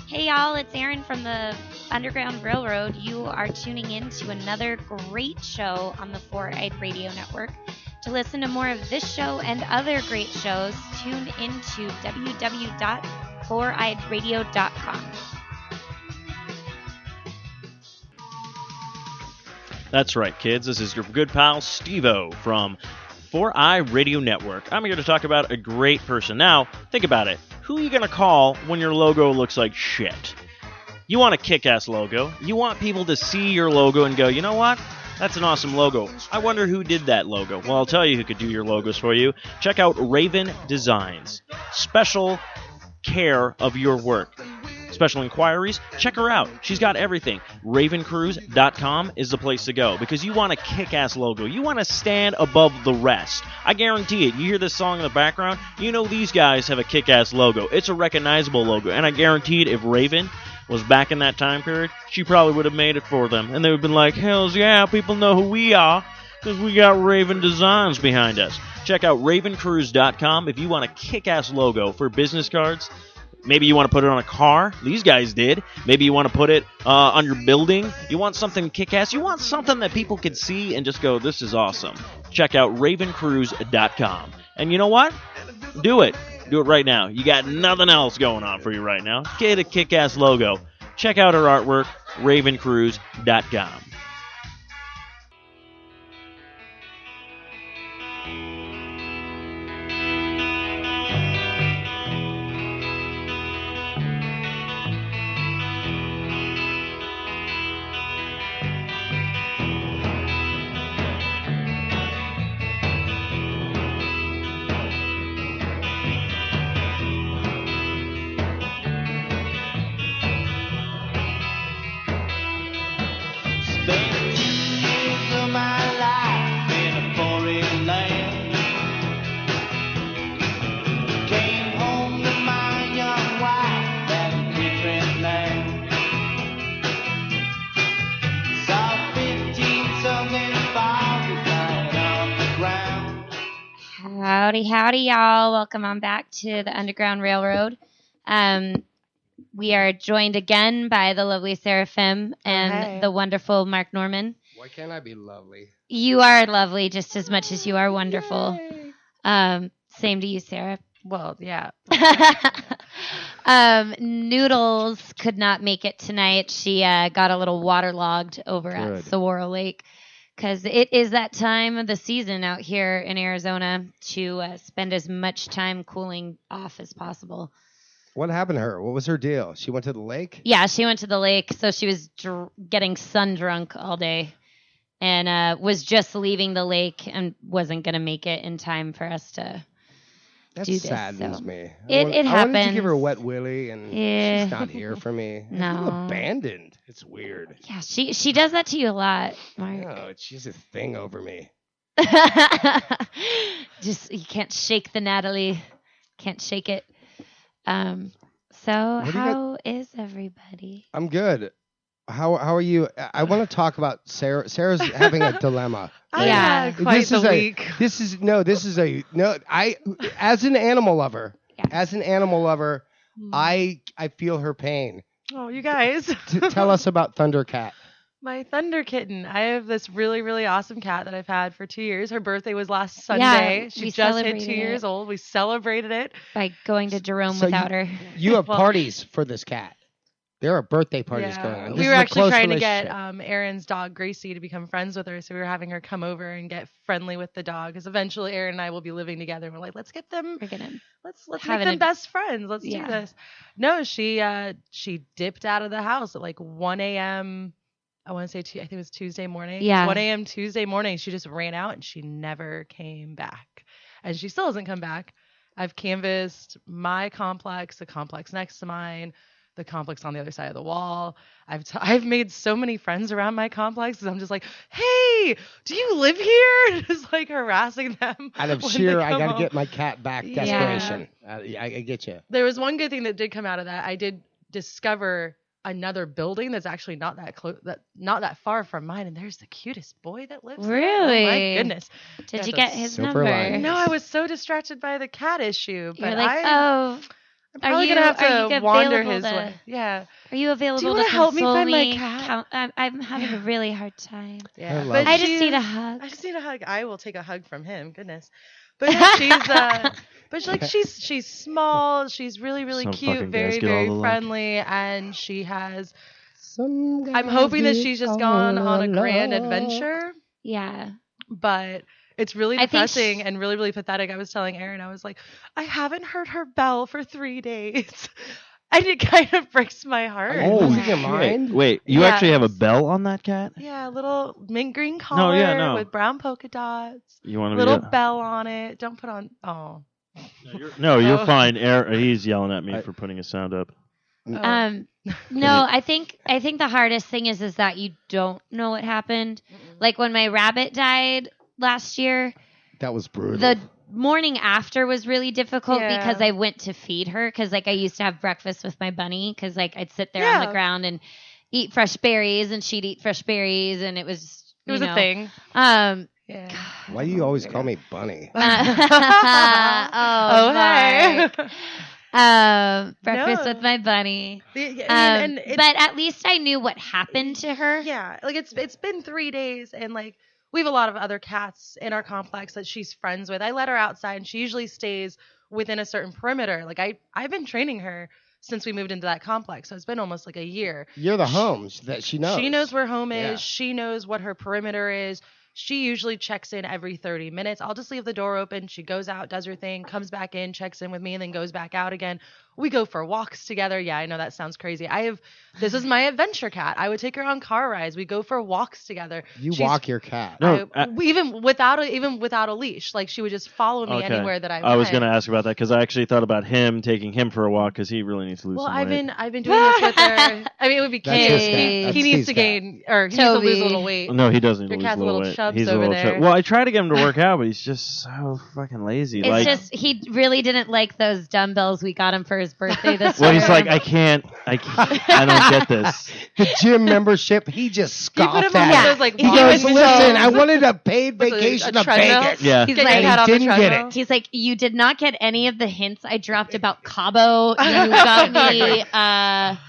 Hey y'all, it's Erin from the Underground Railroad. You are tuning in to another great show on the Four Eyed Radio Network. To listen to more of this show and other great shows, tune into www.foureyedradio.com. That's right, kids. This is your good pal Steve-O from Four Eye Radio Network. I'm here to talk about a great person. Now, think about it. Who are you going to call when your logo looks like shit? You want a kick-ass logo. You want people to see your logo and go, you know what? That's an awesome logo. I wonder who did that logo. Well, I'll tell you who could do your logos for you. Check out Raven Designs. Special care of your work. Special inquiries, check her out. She's got everything. Ravencruise.com is the place to go because you want a kick-ass logo. You want to stand above the rest. I guarantee it. You hear this song in the background, you know these guys have a kick-ass logo. It's a recognizable logo, and I guarantee it if Raven was back in that time period, she probably would have made it for them. And they would have been like, hells yeah, people know who we are because we got Raven Designs behind us. Check out Ravencruise.com if you want a kick-ass logo for business cards. Maybe you want to put it on a car. These guys did. Maybe you want to put it on your building. You want something kick-ass. You want something that people can see and just go, this is awesome. Check out Ravencruise.com. And you know what? Do it. Do it right now. You got nothing else going on for you right now. Get a kick-ass logo. Check out her artwork, Ravencruise.com. Howdy, y'all. Welcome on back to the Underground Railroad. We are joined again by the lovely Seraphim and the wonderful Mark Norman. Why can't I be lovely? You are lovely just as much as you are wonderful. Same to you, Sarah. Well, yeah. Noodles could not make it tonight. She got a little waterlogged over at Saguaro Lake. Because it is that time of the season out here in Arizona to spend as much time cooling off as possible. What happened to her? What was her deal? She went to the lake? Yeah, she went to the lake, so she was getting sun drunk all day and was just leaving the lake and wasn't going to make it in time for us to do this. That saddens me. It happens. I wanted to give her a wet willy, and she's not here for me. No. I feel abandoned. It's weird. Yeah, she does that to you a lot, Mark. No, she's a thing over me. Just, you can't shake the Natalie. Can't shake it. So how is everybody? I'm good. How are you? I want to talk about Sarah. Sarah's having a dilemma. Yeah, quite the week. As an animal lover, I feel her pain. Oh, you guys. Tell us about Thundercat. My Thunder Kitten. I have this really, really awesome cat that I've had for 2 years. Her birthday was last Sunday. Yeah, she just hit 2 years old. We celebrated it by going to Jerome without her. You have parties for this cat. There are birthday parties going on. We were actually trying to get Aaron's dog, Gracie, to become friends with her. So we were having her come over and get friendly with the dog. Because eventually Aaron and I will be living together. And we're like, let's get them. Let's make them best friends. Let's do this. No, she dipped out of the house at like 1 a.m. I want to say, I think it was Tuesday morning. Yeah. 1 a.m. Tuesday morning. She just ran out and she never came back. And she still hasn't come back. I've canvassed my complex, the complex next to mine, the complex on the other side of the wall. I've made so many friends around my complex. I'm just like, hey, do you live here? Just like harassing them. Out of sheer, I got to get my cat back desperation. I get you. There was one good thing that did come out of that. I did discover another building that's actually not that close, not that far from mine, and there's the cutest boy that lives there. Really? Oh my goodness. Did you get his super number? life. No, I was so distracted by the cat issue. But You're like, I'm probably gonna have to wander his way. Yeah. Are you available? Do you want to help me find my cat? I'm having a really hard time. Yeah, but I just need a hug. I just need a hug. I will take a hug from him. Goodness. But yeah, she's small. She's really Some cute, fucking very guys get all the luck. friendly, and she has. Some I'm hoping that she's just gone on a grand adventure. Yeah. But it's really depressing and really pathetic. I was telling Aaron, I was like, I haven't heard her bell for 3 days. And it kind of breaks my heart. Oh, losing your mind? Wait, you actually have a bell on that cat? Yeah, a little mint green collar with brown polka dots. You want to little bell on it. Don't put on. Oh. You're fine. He's yelling at me for putting a sound up. No, I think the hardest thing is that you don't know what happened. Like when my rabbit died last year. That was brutal. The morning after was really difficult because I went to feed her because like I used to have breakfast with my bunny because like I'd sit there on the ground and eat fresh berries and she'd eat fresh berries and it was a thing. Why do you always call me Bunny? Hey. Breakfast with my bunny. But at least I knew what happened to her. Yeah, like it's been 3 days and like we have a lot of other cats in our complex that she's friends with. I let her outside and she usually stays within a certain perimeter. Like I've been training her since we moved into that complex. So it's been almost like a year. You're the home that she knows. She knows where home is. She knows what her perimeter is. She usually checks in every 30 minutes. I'll just leave the door open. She goes out, does her thing, comes back in, checks in with me, and then goes back out again. We go for walks together. Yeah, I know that sounds crazy. This is my adventure cat. I would take her on car rides. We go for walks together. She's walk your cat. No, even without a leash. Like she would just follow me anywhere that I went. I was going to ask about that because I actually thought about taking him for a walk because he really needs to lose some weight. I've been doing this with her. I mean, it would be Kate. He needs to gain or he needs to lose a little weight. No, he doesn't. Your cat's a little chubs He's over there. Well, I try to get him to work out, but he's just so fucking lazy. It's just he really didn't like those dumbbells we got him for his birthday this Well, year. he's like, I don't get this. The gym membership, he just scoffed at it. Those, he goes, listen, I wanted a paid vacation to Vegas. Yeah. He's like, he didn't get it. He's like, you did not get any of the hints I dropped about Cabo. You got me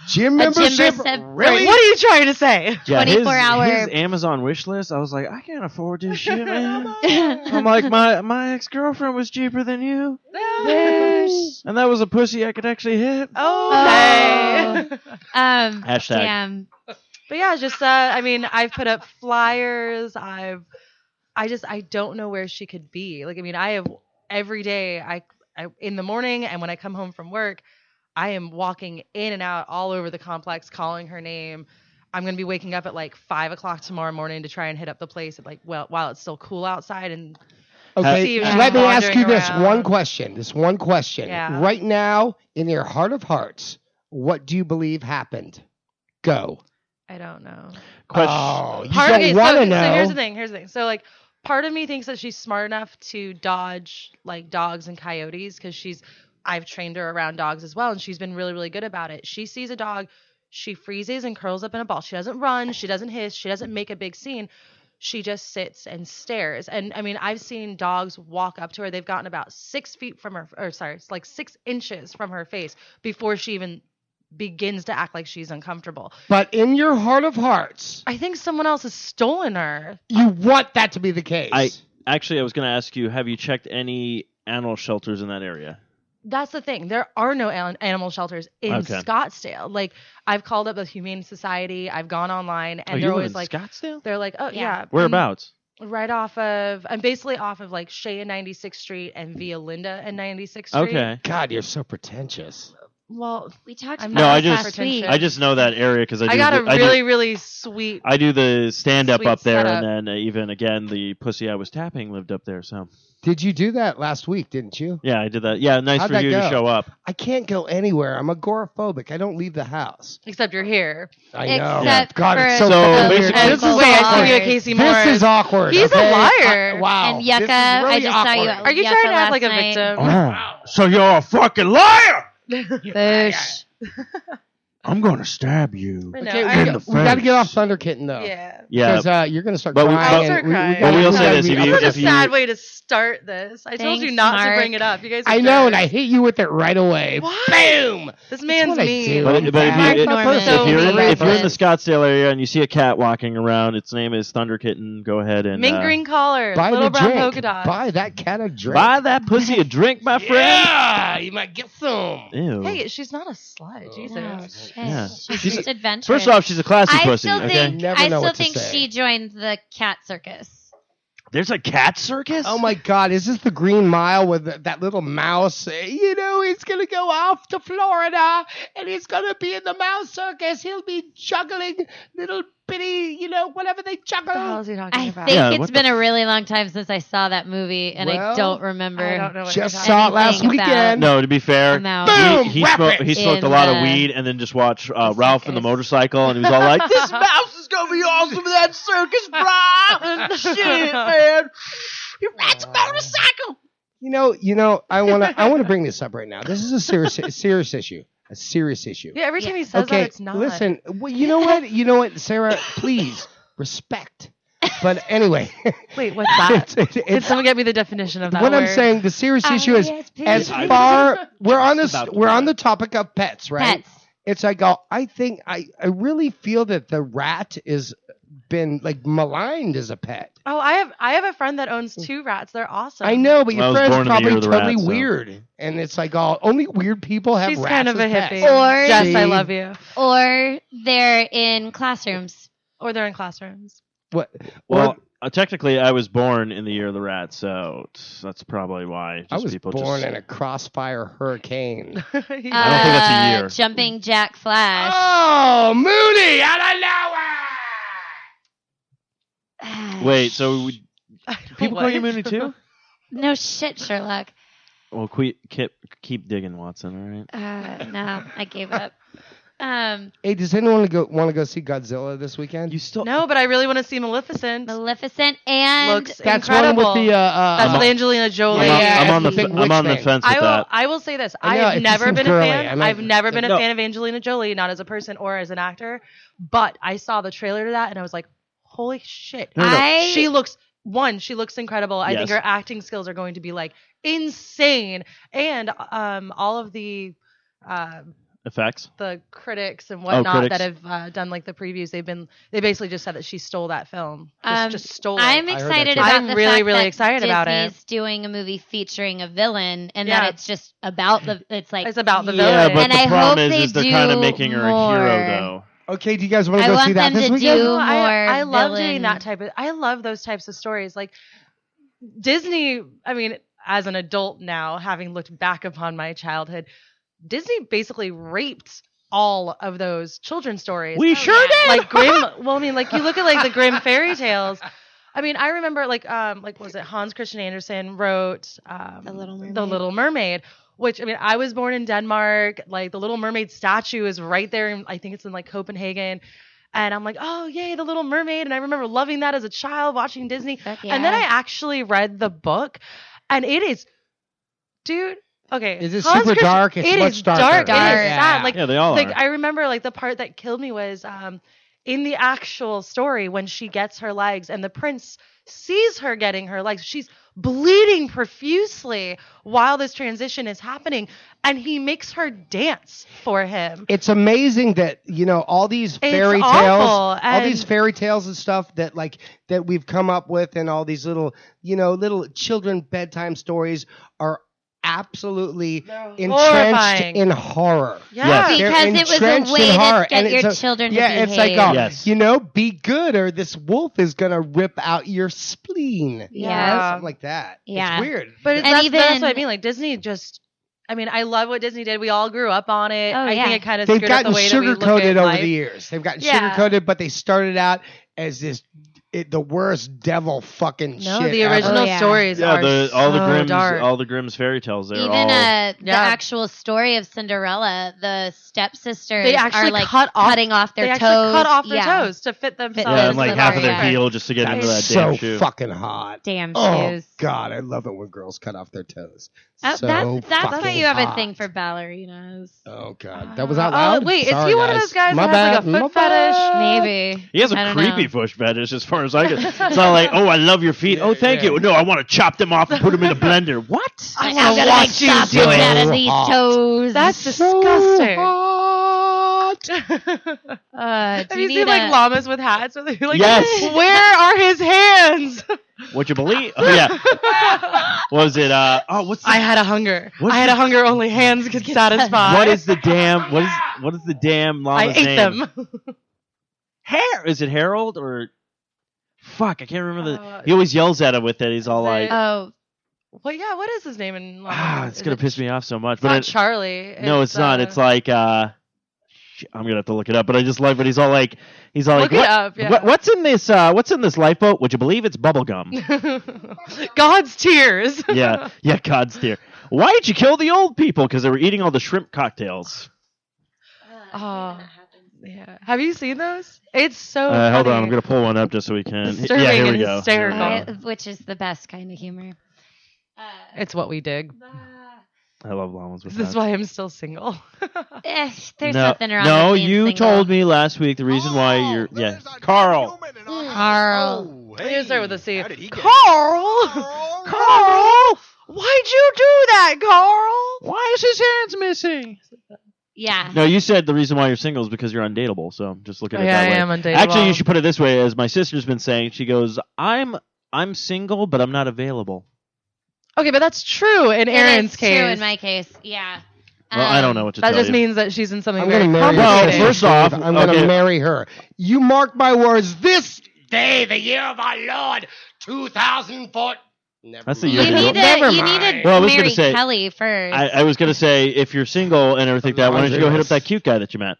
gym membership? Really? What are you trying to say? Yeah, 24-hour. His Amazon wish list, I was like, I can't afford this shit, man. I'm like, my ex-girlfriend was cheaper than you. And that was a pussy I could actually hit. Hashtag. Damn. But yeah, just I mean, I've put up flyers. I don't know where she could be. Like, I mean, I have every day. I in the morning and when I come home from work, I am walking in and out all over the complex, calling her name. I'm gonna be waking up at like 5 o'clock tomorrow morning to try and hit up the place at like while it's still cool outside and. Okay, let me ask you this one question. Yeah. Right now, in your heart of hearts, what do you believe happened? Go. I don't know. Oh, you don't want to know. So here's the thing. So like, part of me thinks that she's smart enough to dodge like dogs and coyotes because I've trained her around dogs as well, and she's been really good about it. She sees a dog, she freezes and curls up in a ball. She doesn't run, she doesn't hiss, she doesn't make a big scene. She just sits and stares. And I mean, I've seen dogs walk up to her. They've gotten about 6 feet from her, like 6 inches from her face before she even begins to act like she's uncomfortable. But in your heart of hearts, I think someone else has stolen her. You want that to be the case. I was going to ask you, have you checked any animal shelters in that area? That's the thing. There are no animal shelters in Scottsdale. Like, I've called up the Humane Society. I've gone online, and they're always like, Scottsdale? They're like, oh yeah. Whereabouts? Right off of, I'm basically off of like Shea and 96th Street and Via Linda and 96th Street. Okay. God, you're so pretentious. Well, we talked about last week. I just know that area because I got a really sweet. I do the stand up up there, setup. and then even again the pussy I was tapping lived up there. So. Did you do that last week, didn't you? Yeah, I did that. Yeah, nice for you to show up. I can't go anywhere. I'm agoraphobic. I don't leave the house. Except you're here. I know. Except God, for it's so weird. This is wait, I see you at Casey Moore. This is awkward. He's a liar. Wow. And Yucca, I just saw you. Are you trying to act like a victim? Oh, so you're a fucking liar. Boosh. I'm going to stab you. I know. Okay, we got to get off Thunder Kitten though. Yeah. Because you're going to start But crying. I'll start crying. But we'll say this: That was a sad way to start this. I told you Thanks, not to Mark. bring it up. You guys. Are I know, and jerks. I hit you with it right away. What? Boom! This man's what I mean. do. But I'm if, bad. you, Norman. if, So you're in, mean. if you're in the Scottsdale area and you see a cat walking around, its name is Thunder Kitten. Go ahead and Mint green collar, Buy little the brown drink. polka dot. Buy that cat a drink. buy that pussy a drink, my friend. Yeah, you might get some. Ew. Hey, she's not a slut. Jesus. No, shit. Yeah. She's She's just a- adventurous. First off, she's a classy I pussy. still Okay. think Never I know still what to think say. she joined the cat circus. There's a cat circus. Oh my God, is this the Green Mile with that little mouse? You know, he's going to go off to Florida and he's going to be in the mouse circus. He'll be juggling little bitty, whatever they What the hell juggle. is he talking I about? think Yeah, it's what been a really long time since I saw that movie, and Well, I don't remember. I don't know what Just you're saw talking it last Anything weekend. No, to be fair, I'm out. Boom! he Wrap smoked, it. he smoked In a lot of the- weed and then just watched Ralph and the circus. Motorcycle, and he was all like, "This mouse is gonna be awesome in that circus, bro! Shit, man! Your rat's a motorcycle." I want to bring this up right now. This is a serious issue. A serious issue. Yeah, every time he says that, Okay, it's not. listen. Well, you know what, Sarah? Please respect. But anyway, Wait, what's that? Can it's someone get me the definition of that what word? I'm saying. The serious issue is yes, please. as I- far we're on this. About We're on the topic of pets, right? Pets. It's like I think I really feel that the rat is been like maligned as a pet. Oh, I have a friend that owns 2 rats. They're awesome. I know, but Well, I your was friend's born in the year probably of the totally rat, so- weird, and it's like only weird people have She's rats kind of as a pets. hippie. Or- Jess, I See? love you. Or they're in classrooms. Or they're in classrooms. What? Well, technically, I was born in the year of the rat, so that's probably why. I Just was people born just, in a crossfire hurricane. I don't think that's a year. Jumping Jack Flash. Oh, Mooney out of nowhere! Wait, so people call you What? Mooney too? No shit, Sherlock. Well, keep digging, Watson. All right. No, I gave up. Hey, does anyone want to go see Godzilla this weekend? You still No, but I really want to see Maleficent. Maleficent and Looks That's incredible. one with the That's with Angelina Jolie. Yeah, I'm on the big I'm witch on the thing. fence with that. I will say this. I know, I've it never seems been girly. a fan. I mean, I've never been a no. fan of Angelina Jolie, not as a person or as an actor. But I saw the trailer to that and I was like, holy shit. No. She looks incredible. I think Yes. her acting skills are going to be like insane. And all of the Effects. the critics and whatnot critics. that have done like the previews, they basically just said that she stole that film. Just stole it. I'm I heard excited that too. about I'm the really, fact really that excited about it. Disney's doing a movie featuring a villain, and Yeah. that it's just about it's like It's about the Yeah, villain. but And the I problem hope they is they're kind of do making her a more. hero, though. Okay, do you guys want to I go want see that them this to weekend? do- No, I more love villain. doing that type of. I love those types of stories. Like Disney. I mean, as an adult now, having looked back upon my childhood, Disney basically raped all of those children's stories. We sure did. Like Grimm. Well, I mean, like you look at like the Grimm fairy tales. I mean, I remember like was it Hans Christian Andersen wrote The Little Mermaid. The Little Mermaid. Which, I mean, I was born in Denmark. Like, the Little Mermaid statue is right there. I think it's in, like, Copenhagen. And I'm like, oh, yay, The Little Mermaid. And I remember loving that as a child, watching Disney. Heck And then I yeah. actually read the book. And it is, dude, okay. Is it Hans super Christian- dark? It's it much is darker. dark. It Dark. is sad. Like, Yeah, they all like are. I remember, like, the part that killed me was in the actual story when she gets her legs and the prince sees her getting her legs. She's bleeding profusely while this transition is happening, and he makes her dance for him. It's amazing that all these fairy awful, tales, all and- these fairy tales and stuff that we've come up with, and all these little children bedtime stories are absolutely entrenched horrifying. in horror. Yeah. They're Because it was entrenched a way in to horror, get and your it's children to yeah, it's like behave. Yes. be good, or this wolf is gonna rip out your spleen. Yeah. Something like that. Yeah. It's weird. But And that's even- what I mean. Like, Disney just, I mean, I love what Disney did. We all grew up on it. Oh, I yeah. think it kind of They've screwed up the gotten way that we sugar look coated at over life. the years. They've gotten Yeah. sugar coated, but they started out as this the worst devil fucking No, shit the ever. original stories are so dark. all the Grimm's fairy tales. They're Even all the actual story of Cinderella, the stepsisters they actually are like cutting off their they toes. actually cut off their toes to fit themselves. Yeah, and like Those half of little- their heel just to get into that so damn shoe. fucking hot. Damn Oh shoes. God, I love it when girls cut off their toes. So That's why fucking you have a hot. thing for ballerinas. Oh God, that was out loud. Wait, Sorry, is he one of those guys My that has bad. like a foot fetish? Maybe. He has I a don't creepy know. foot fetish, as far as I can. It's not like, oh, I love your feet. Oh, thank you. No, I want to chop them off and put them in the blender. What? I'm wanna gonna watch make you sausage do it. out of these Hot. toes. That's So disgusting. hot. Have do you need seen like a- llamas with hats? Where they're like, Yes. where are his hands? What you believe? Oh, yeah. Was it? What's the? I had a hunger. What's I had the- a hunger only hands could satisfy. What is the damn? What is the damn I llama's ate name? them. Is it Harold or? Fuck, I can't remember Uh, he always yells at him with it. He's all is like, it- Oh, Well, yeah. What is his name in llama? it's gonna piss me off so much. It's But not Charlie. no, it's not. It's like I'm gonna have to look it up. But I just like, but he's all like, Look it what, up, yeah. what's in this? What's in this lifeboat? Would you believe it's bubble gum? God's tears. yeah, God's dear. Why did you kill the old people? Because they were eating all the shrimp cocktails. Oh, yeah. Have you seen those? It's so Hold funny. on, I'm gonna pull one up just so we can. Disturbing Yeah, here and we go. hysterical. which is the best kind of humor. It's what we dig. I love llamas with This is that. why I'm still single. There's no, nothing wrong no, with being you single. told me last week the reason why you're. Yeah, Carl. Carl. I'm gonna start with a C. How did he get Carl! Carl! Why'd you do that, Carl? Why is his hands missing? Yeah. No, you said the reason why you're single is because you're undateable. So I'm just looking at it Yeah, that I way. am undateable. Actually, you should put it this way, as my sister's been saying. She goes, "I'm single, but I'm not available." Okay, but that's true in Erin's It's case. true in my case. Yeah. Well, I don't know what to that tell just you. means that she's in something I'm very gonna marry her. Well, complicated. first off, I'm gonna okay. marry her. You mark my words. This day, the year of our Lord, 2004. Never That's the mind. year You to need do to, it. you need to Well, I was marry gonna say- Kelly first. I was gonna say, if you're single and everything like that, why don't you go hit up that cute guy that you met?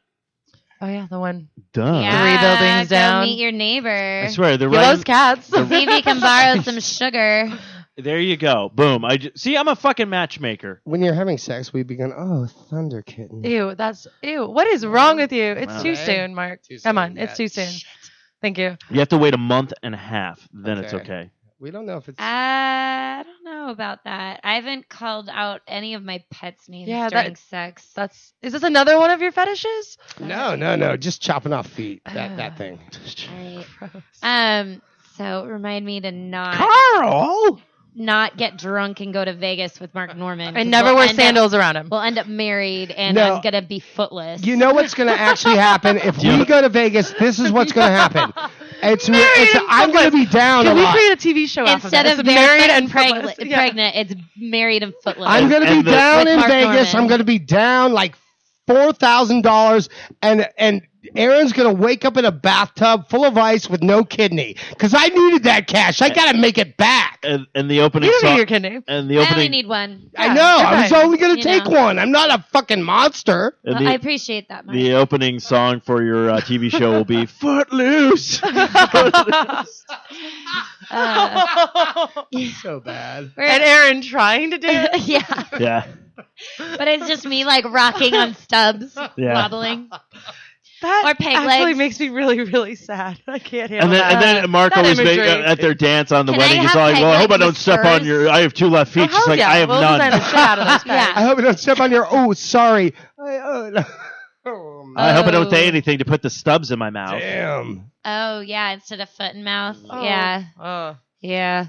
Oh yeah, the one. Duh. yeah, 3 buildings go down. meet your neighbor. I swear, they're He right. loves cats. See if you can borrow some sugar. There you go. Boom. See, I'm a fucking matchmaker. When you're having sex, we begin. Oh, thunder kitten. Ew, that's ew. What is wrong with you? It's Wow. too Okay. soon, Mark. Too Come soon, on, it's yeah. too soon. Thank you. You have to wait a month and a half. Then it's Okay. okay. We don't know if it's. I don't know about that. I haven't called out any of my pets' names Yeah, during that- sex. Is this another one of your fetishes? No. Just chopping off feet. That thing. Right. So remind me to Carl. not get drunk and go to Vegas with Mark Norman. And never wear sandals around him. We'll end up married, and No. I'm gonna be footless. You know what's going to actually happen if Yeah. we go to Vegas? This is what's going to happen. It's Married and I'm going to be down Can a we lot. create a TV show off of Instead that? of It's married and pregnant, footless. Yeah. pregnant, it's married and footless. I'm going to be And the- down With in Mark Vegas. Norman. I'm going to be down like $4,000, and Aaron's going to wake up in a bathtub full of ice with no kidney because I needed that cash. I got to make it back. And the opening You don't need song. your kidney. And the I only opening. need one. I Yeah, know. you're I was fine. only going to You take know. one. I'm not a fucking monster. and Well, the, I appreciate that, Mark. the opening song for your TV show will be "Footloose." So bad. We're- And Aaron trying to do it. yeah, Yeah. but it's just me like rocking on stubs, Yeah. wobbling. That Or peg actually legs. makes me really, really sad. I can't handle And then Mark that always imagery. at their dance on the Can I wedding. He's have like, peg "Well, I hope I legs don't with step on spurs? your. I have 2 left feet." Oh, She's hell like, yeah. "I have We'll none." design the shit out of those Yeah. pegs. I hope I don't step on your. Oh, sorry. I hope I don't say Oh. anything to put the stubs in my mouth. Damn. Oh yeah, instead of foot and mouth. Oh. Yeah, yeah.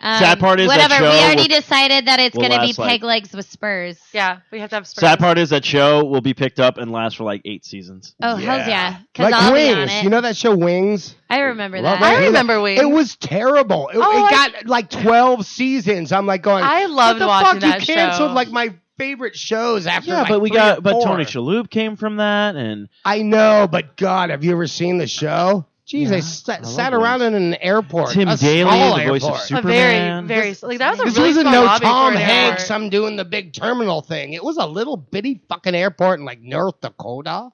Sad part is that whatever. show We already will- decided that it's will going to be last, like- peg legs with spurs. Yeah, we have to have spurs. Sad part is that show will be picked up and last for like 8 seasons. Oh hells yeah! Because Like I'll be on Wings. it. You know that show Wings? I remember Love that. it. I remember Wings. It was terrible. It Oh, got like 12 seasons. I'm like going. I loved what the watching fuck? that You canceled show. like my favorite shows after. Yeah, like but we 3 got or but 4. Tony Shalhoub came from that, and I know, but God, have you ever seen the show? Jeez, I sat love around Wings. in an airport. Tim a Daly, small the voice of airport. a Superman. very, like that was a This really wasn't small no lobby Tom for an Hanks. airport. I'm doing the big terminal thing. It was a little bitty fucking airport in like North Dakota.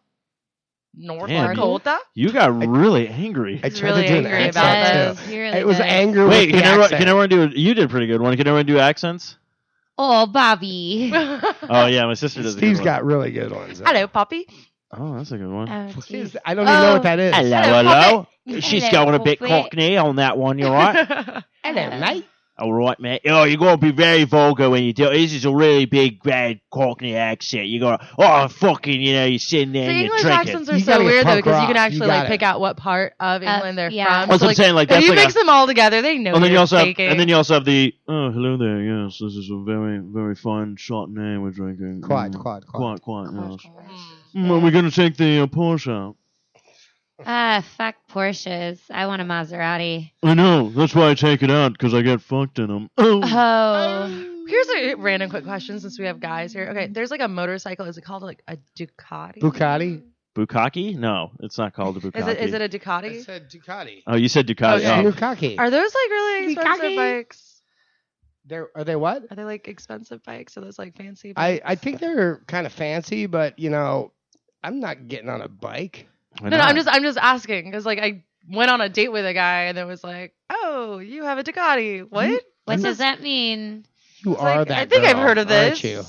North Damn, Dakota. You got really angry. I He's tried really to do an angry accent, about too. this. He really It was does. anger Wait, with the accent. can everyone do? You did a pretty good one. Can everyone do accents? Oh, Bobby. Oh yeah, my sister does. Steve's a good got really good ones. though. Hello, Poppy. one. Oh, that's a good one. Oh, What geez. is that? I don't even know what that is. Hello. She's Hello, going a bit Poppy. cockney on that one. You right? Hello, mate. All right, mate. Oh, you got to be very vulgar when you do. This is a really big, bad Cockney accent. You got to, fucking, you're sitting there The and you're English drinking. accents are You so gotta get weird though punk because you rock. can actually You got like it. pick out what part of England they're yeah. from. That's So, what I'm saying. Like, if that's you like mix them all together, they know. and then you you're also have, faking. and then you also have the hello there. Yes, this is a very, very fine Chardonnay we're drinking. Quiet. Quiet. Yes. Mm. Are we gonna take the Porsche out? Fuck Porsches. I want a Maserati. I know. That's why I take it out because I get fucked in them. Oh. Here's a random quick question since we have guys here. Okay, there's like a motorcycle. Is it called like a Ducati? Bucati? Bukkake? No, it's not called a Bukkake. Is it a Ducati? I said Ducati. Oh, you said Ducati. Okay. Oh. Bukkake. Are those like really expensive Ducati? bikes? Are they what? Are they like expensive bikes? Are those like fancy bikes? I think they're kind of fancy, but I'm not getting on a bike. Why No, not? I'm just asking because like I went on a date with a guy and it was like, oh, you have a Ducati. What? What does that mean? You It's are like, that I think I've girl, heard of aren't this. you?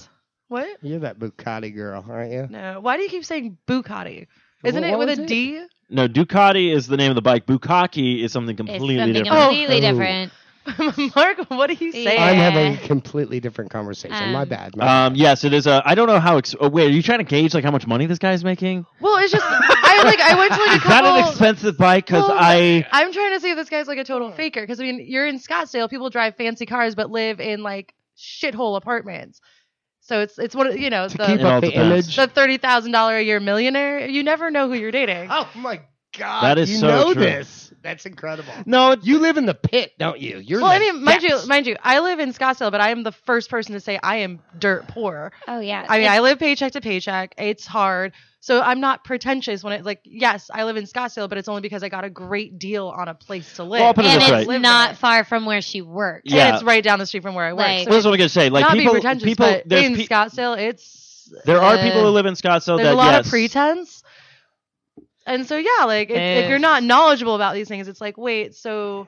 What? You're that Bucati girl, aren't you? No. Why do you keep saying Bucati? Isn't What it with was a it? D? No, Ducati is the name of the bike. Bukkake is something It's completely something different. completely Oh. different. Mark, what are you saying? I'm Yeah. having a completely different conversation. My Um, bad. my bad. Yes, it is. I don't know how. Wait, are you trying to gauge like how much money this guy's making? Well, it's just I went to like a Is that an couple. expensive bike? Because Well, I. I'm trying to see if this guy's like a total faker. Because I mean, you're in Scottsdale. People drive fancy cars, but live in like shithole apartments. So it's one of to keep It all up the depends. image. the $30,000 a year millionaire. You never know who you're dating. Oh my God! That is you so know true. this. That's incredible. No, You live in the pit, don't you? You're Well, I in the mean, mind depths. you, I live in Scottsdale, but I am the first person to say I am dirt poor. Oh yeah. I mean, I live paycheck to paycheck. It's hard. So I'm not pretentious when yes, I live in Scottsdale, but it's only because I got a great deal on a place to live. Well, I'll put it and this it's way. not far from where she works. Yeah. And it's right down the street from where I work. Like- So well, that's what I'm gonna say. Like not people, be pretentious, people, but there's in Scottsdale, it's there are people who live in Scottsdale there's that a lot yes, of pretense. And so yeah, like if you're not knowledgeable about these things, it's like, wait, so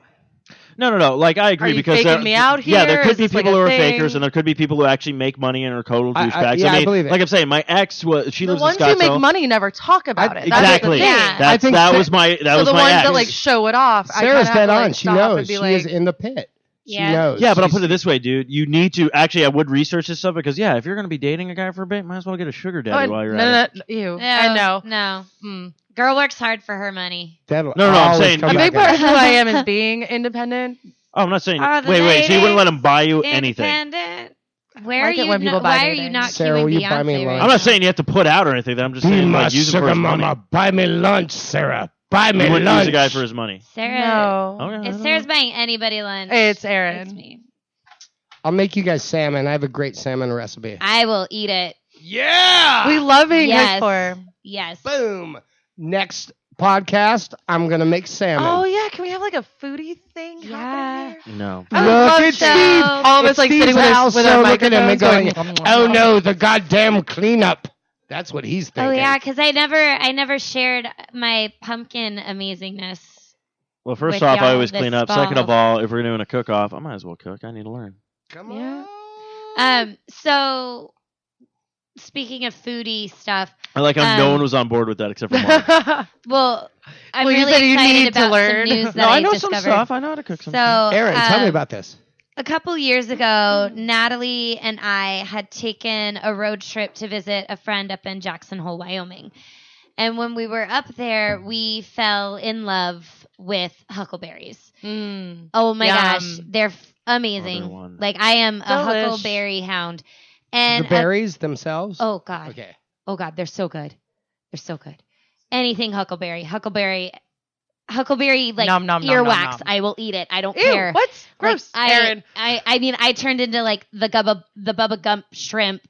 No. Like I agree Are you because faking there, me out yeah, here? there could Is be this like people a who are thing? fakers, and there could be people who actually make money and are total I- douchebags. yeah, I mean, believe it. like I'm saying, my ex she the lives ones in who make Scottsdale. money never talk about it. That's Exactly. the thing. Yeah. That's, I think that Sa- was my that So was the my ones ex. that like show it off, I Sarah's kinda dead have to, on. like, She stop knows. and be She like, is in the pit. She Yeah. knows. Yeah, but I'll She's- put it this way, dude. You need to actually. I would research this stuff because if you're gonna be dating a guy for a bit, might as well get a sugar daddy while you're at it. no, ew. No, I know. No. Mm. Girl works hard for her money. That'll No, I'm always saying- come A back big part up. of who I am is being independent. Oh, I'm not saying. Are the Wait. So you wouldn't ladies let him buy you anything? Independent. Where Like are it you? when people buy Why are me you things. not Sarah, cueing will you buy me Beyonce lunch? right I'm now? not saying you have to put out or anything. I'm just Be saying my like use it for his sugar money. mama. Buy me lunch, Sarah. Buy me You wouldn't lunch. use a guy for his money. Sarah. No. Okay, I If don't Sarah's know. buying anybody lunch, It's it's Aaron. me. I'll make you guys salmon. I have a great salmon recipe. I will eat it. Yeah. We love being Yes. cooked for. Yes. Boom. Next podcast, I'm gonna make salmon. Oh yeah, can we have like a foodie thing Yeah. happening here? No. I would Look love at to. Steve. All of us It's like Steve's sitting with our, house, with so our look at him and microphones going, going, oh no, the goddamn cleanup. That's what he's thinking. Oh yeah, because I never shared my pumpkin amazingness. Well, first With off, I y'all always this clean up. Second of fall. all, if we're doing a cook-off, I might as well cook. I need to learn. Come Yeah. on. So speaking of foodie stuff, Like no Um, one was on board with that except for Mark. well, I'm Well, you really said you excited need to about learn. some news that No, I know discovered. some stuff. I know how to cook some So, stuff. Aaron, tell me about this. A couple years ago, Natalie and I had taken a road trip to visit a friend up in Jackson Hole, Wyoming. And when we were up there, we fell in love with huckleberries. Mm. Oh my Yum. gosh, they're amazing. Oh, they're one. Like I am a Delish. huckleberry hound. And The berries themselves? oh god. Okay. Oh god, they're so good. They're so good. Anything huckleberry like Nom, nom, nom, earwax. nom, nom. I will eat it. I don't Ew, care. what? Like, Gross. Aaron. I mean, I turned into like the Bubba Gump shrimp,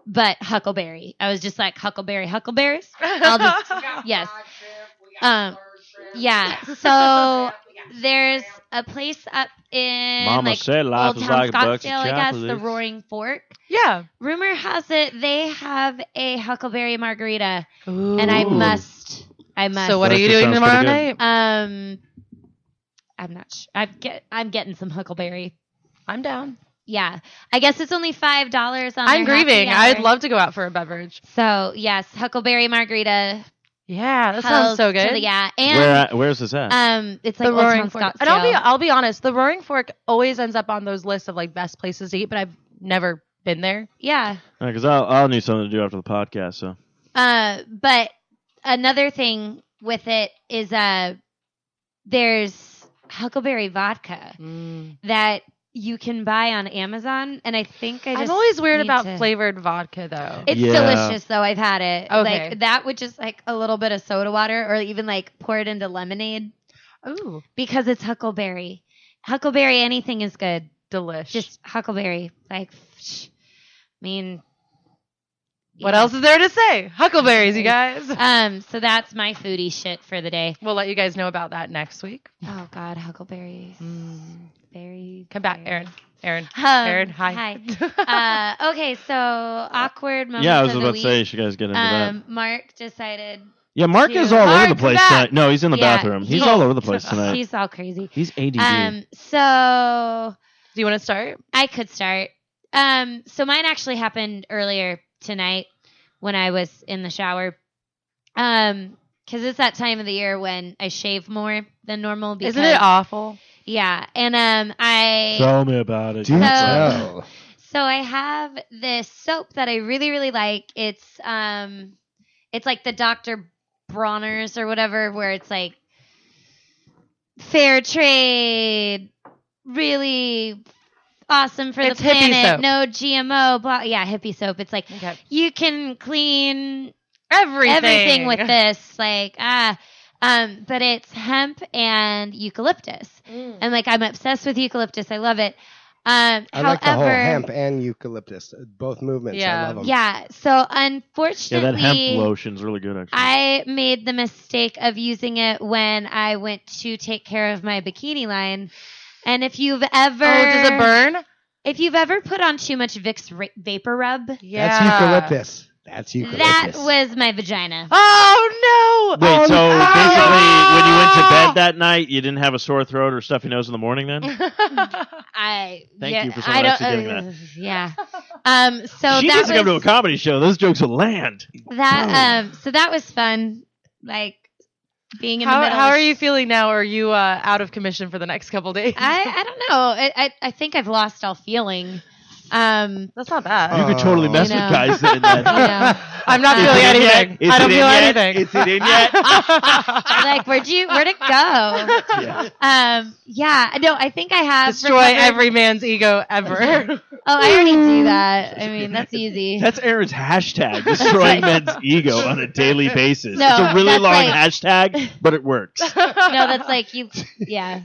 but huckleberry. I was just like huckleberries. I'll just yes. Yeah. So There's a place up in Mama said life Old was Town like a box of Scottsdale, I guess, the chocolates. Roaring Fork. Yeah. Rumor has it they have a huckleberry margarita, Ooh. and I must. So what are you That doing sounds tomorrow pretty good. night? I'm not sure. I'm getting some huckleberry. I'm down. Yeah, I guess it's only $5 on. I'm their grieving. happy I'd hour. love to go out for a beverage. So yes, huckleberry margarita. Yeah, that sounds so good. And Where's this at? it's like The Old Roaring Town Fork. Scottsdale. And I'll be honest, the Roaring Fork always ends up on those lists of like best places to eat, but I've never been there. Yeah. Because I'll need something to do after the podcast. So. But another thing with it is there's huckleberry vodka that you can buy on Amazon, and I think I'm always weird need about to- flavored vodka though. It's delicious though. I've had it. Okay. Like that with just like a little bit of soda water, or even like pour it into lemonade Ooh, because it's huckleberry. Huckleberry, anything is good. delish. Just huckleberry. Like, I mean, What yeah. else is there to say? Huckleberries, you guys. So that's my foodie shit for the day. We'll let you guys know about that next week. Oh God, huckleberries. Very. Come back, very- Aaron. Um, Aaron, hi. Hi. Okay, so awkward moments. Yeah, I was of about the to say, week. you guys get into that. Mark decided Yeah, Mark is all Mark, over the place come back. tonight. No, he's in the Yeah, bathroom. He's he- all over the place tonight. he's all crazy. He's ADD. So Do you want to start? I could start. So mine actually happened earlier tonight when I was in the shower. Because it's that time of the year when I shave more than normal. Because, Isn't it awful? Yeah, and I. Tell me about it. Do tell. So I have this soap that I really, really like. It's like the Dr. Bronner's or whatever, where it's like fair trade, really awesome for It's the hippie planet, soap. no GMO, blah. Yeah, hippie soap. It's like Okay. you can clean Everything with this, like but it's hemp and eucalyptus, and like I'm obsessed with eucalyptus. I love it. I like the whole however, hemp and eucalyptus, both movements. Yeah. I love them. Yeah. So Yeah, unfortunately, that hemp lotion's really good, actually. I made the mistake of using it when I went to take care of my bikini line. And if you've ever, does it burn? If you've ever put on too much Vicks Vapor Rub, Yeah. That's eucalyptus. That's eucalyptus. that was my vagina. Oh no! Wait, Oh, so no! basically, when you went to bed that night, you didn't have a sore throat or stuffy nose in the morning then? Thank you for someone actually getting that. Yeah. So She that needs to come to a was comedy show. Those jokes will land. that. So that was fun. Like being in the middle. How of are you feeling now? Are you out of commission for the next couple days? I don't know. I think I've lost all feeling. That's not bad. You could totally mess You with know. guys then. You know, I'm not Is feeling it in yet? anything. Is I don't it in feel yet? anything. Is it in yet? like where'd it go? Yeah. Yeah, no, I think I have Destroy recovered- every man's ego ever. Oh, I already do that. I mean, that's easy. That's Aaron's hashtag, destroying men's ego on a daily basis. No, it's a really that's long like- hashtag, but it works. No, that's like you. Yeah.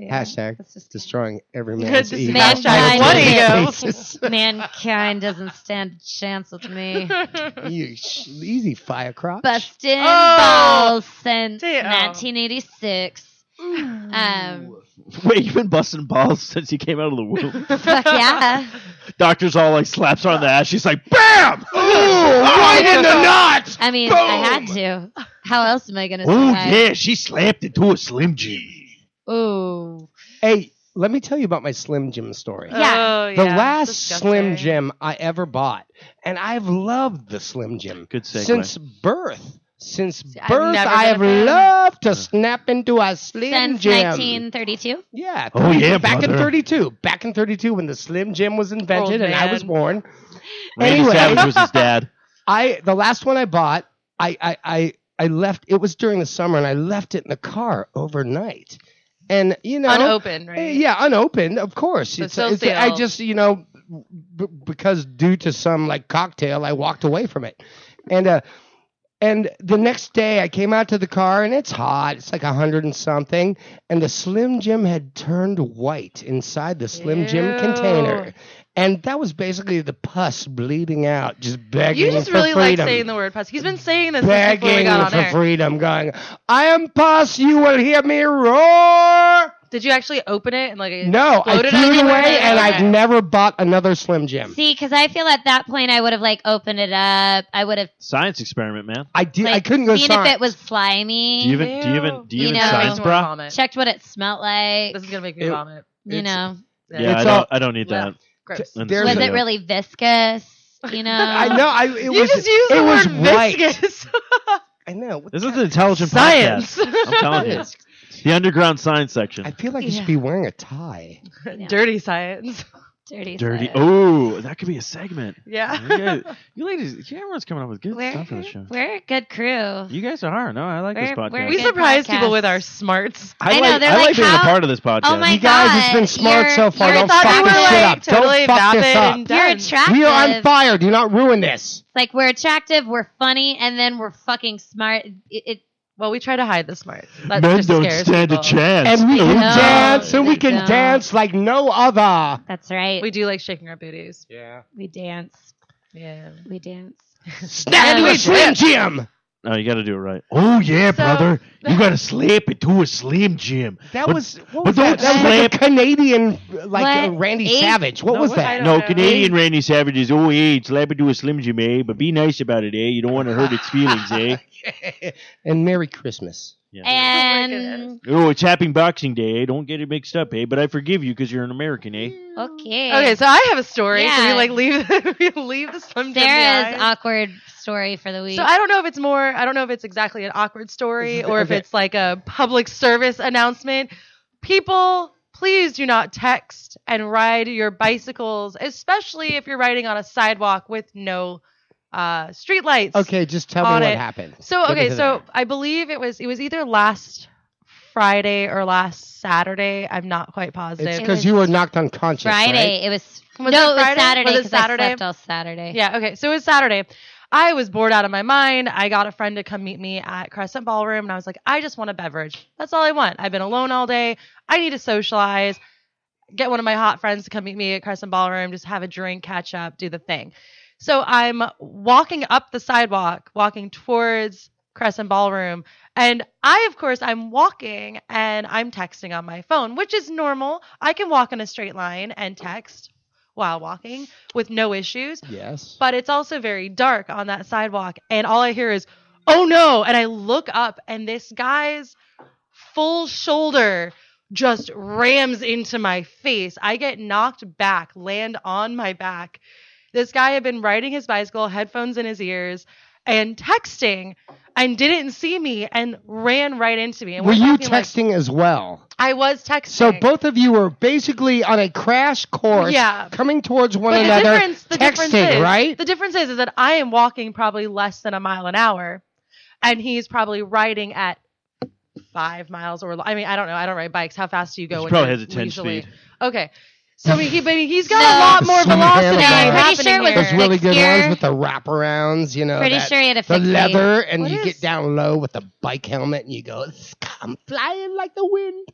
Hashtag That's just destroying every Good man's to ego. see. Mankind on a What daily ego? basis. mankind doesn't stand a chance with me. Easy firecrotch. Busting Oh, balls since damn. 1986. Wait, you've been busting balls since you came out of the womb? Fuck yeah. Doctor's all like slaps her on the ass. She's like, BAM! Ooh, right in the nuts! I mean, Boom! I had to. How else am I gonna Oh, survive? yeah, she slapped into a Slim G. Ooh. Hey, let me tell you about my Slim Jim story. Yeah. Oh, The yeah. last Disgusting. Slim Jim I ever bought, and I've loved the Slim Jim Good segue. since birth. Since I've birth, never I been a have fan. loved to snap into a Slim Since Jim. 1932. Yeah. Oh, yeah, back in brother. 32. Back in 32 when the Slim Jim was invented Old and I man. was born. Randy Anyway. Savage was his dad. The last one I bought, I left. It was during the summer, and I left it in the car overnight. And Unopened, right? Yeah, unopened, of course. So It's, still it's I sealed. just because due to some like cocktail, I walked away from it, and the next day I came out to the car and it's hot. It's like 100 and something, and the Slim Jim had turned white inside the Slim Jim Ew. container. And that was basically the pus bleeding out, just begging You just for really freedom. like saying the word pus. He's been saying this since before we Begging got on for air. freedom, going, I am pus, you will hear me roar. Did you actually open it and like it No, I exploded threw on it you? away, and Okay. I've never bought another Slim Jim. See, because I feel at that point I would have like opened it up. I would have Science experiment, man. I did. like, I couldn't go seen science. if it was slimy. Do you even You know, science, Makes me wanna bra? vomit. Checked what it smelled like. This is gonna make me vomit. You know, Yeah, It's I don't need that. Gross. And There's was a- it really viscous? You know, I know. It You was. just used it the was word white. viscous. I know. What This the- is an intelligent Science. podcast. I'm telling you. The underground science section. I feel like you should be wearing a tie. Dirty science. dirty. Dirty. science. Oh, that could be a segment. Yeah. You ladies, everyone's coming up with good stuff for the show. We're a good crew. You guys are. No, I like this We're- podcast. we're We good surprise podcast. people with our smarts. I know, they're I like like, being a how- part of this podcast. Oh my You guys, God, it's been smart you're- so far. you're- Don't I thought fuck we this were shit like up. totally Don't fuck this vapid up. and You're done. attractive. We are on fire. Do not ruin this. Like we're attractive, we're funny, and then we're fucking smart. Well, we try to hide the smarts. That Men just don't scares stand people. a chance. And we can No, dance, and we they can don't. dance like no other. That's right. We do like shaking our booties. Yeah. We dance. Yeah. We dance. Snap we a Slim Jim. No, you got to do it right. Oh yeah, brother. You got to slap it to a Slim Jim. That But- was what but was that? don't That was like slap- a Canadian, like What? Randy Eight? Savage. What No, was what? I that? don't No, know. Canadian Randy Savage is, oh, hey, slap it to a Slim Jim, eh? But be nice about it, eh? You don't want to hurt its feelings, eh? And Merry Christmas. And Oh, it's Happy Boxing Day, eh? Don't get it mixed up, eh? But I forgive you because you're an American, eh? okay. Okay, so I have a story. Yeah. So we like leave the Slim Jim Sarah's behind. awkward story for the week. So I don't know if it's exactly an awkward story or if Okay. it's like a public service announcement. People, please do not text and ride your bicycles, especially if you're riding on a sidewalk with no street lights. Okay, just tell me On what it. happened. So Get okay, into so that. I believe it was either last Friday or last Saturday. I'm not quite positive. It's It because was you were knocked unconscious. Friday. Right? It was. Was no, it it was Friday? Saturday. Was it 'cause I Saturday? slept all Saturday. Yeah, okay. So it was Saturday. I was bored out of my mind. I got a friend to come meet me at Crescent Ballroom, and I was like, I just want a beverage. That's all I want. I've been alone all day. I need to socialize. Get one of my hot friends to come meet me at Crescent Ballroom, just have a drink, catch up, do the thing. So I'm walking up the sidewalk, walking towards Crescent Ballroom, and I'm walking and I'm texting on my phone, which is normal. I can walk in a straight line and text while walking with no issues. Yes. But it's also very dark on that sidewalk, and all I hear is, oh no, and I look up and this guy's full shoulder just rams into my face. I get knocked back, land on my back. This guy had been riding his bicycle, headphones in his ears, and texting, and didn't see me and ran right into me. And Were we're you talking, like, texting as well? I was texting. So both of you were basically on a crash course, Yeah. coming towards one But another, the difference texting, is, right? The difference is that I am walking probably less than a mile an hour, and he's probably riding at 5 miles or I mean I don't know. I don't ride bikes. How fast do you go? He when probably you're has a 10 leisurely? speed. Okay, so he's got No. a lot more Slim velocity handlebar. Pretty happening sure it was here. Those really good Fixed gear. ones with the wraparounds, you know. Pretty that- sure he had a the fixed gear. leather, and What you is- get down low with the bike helmet, and you go, "Come flying like the wind."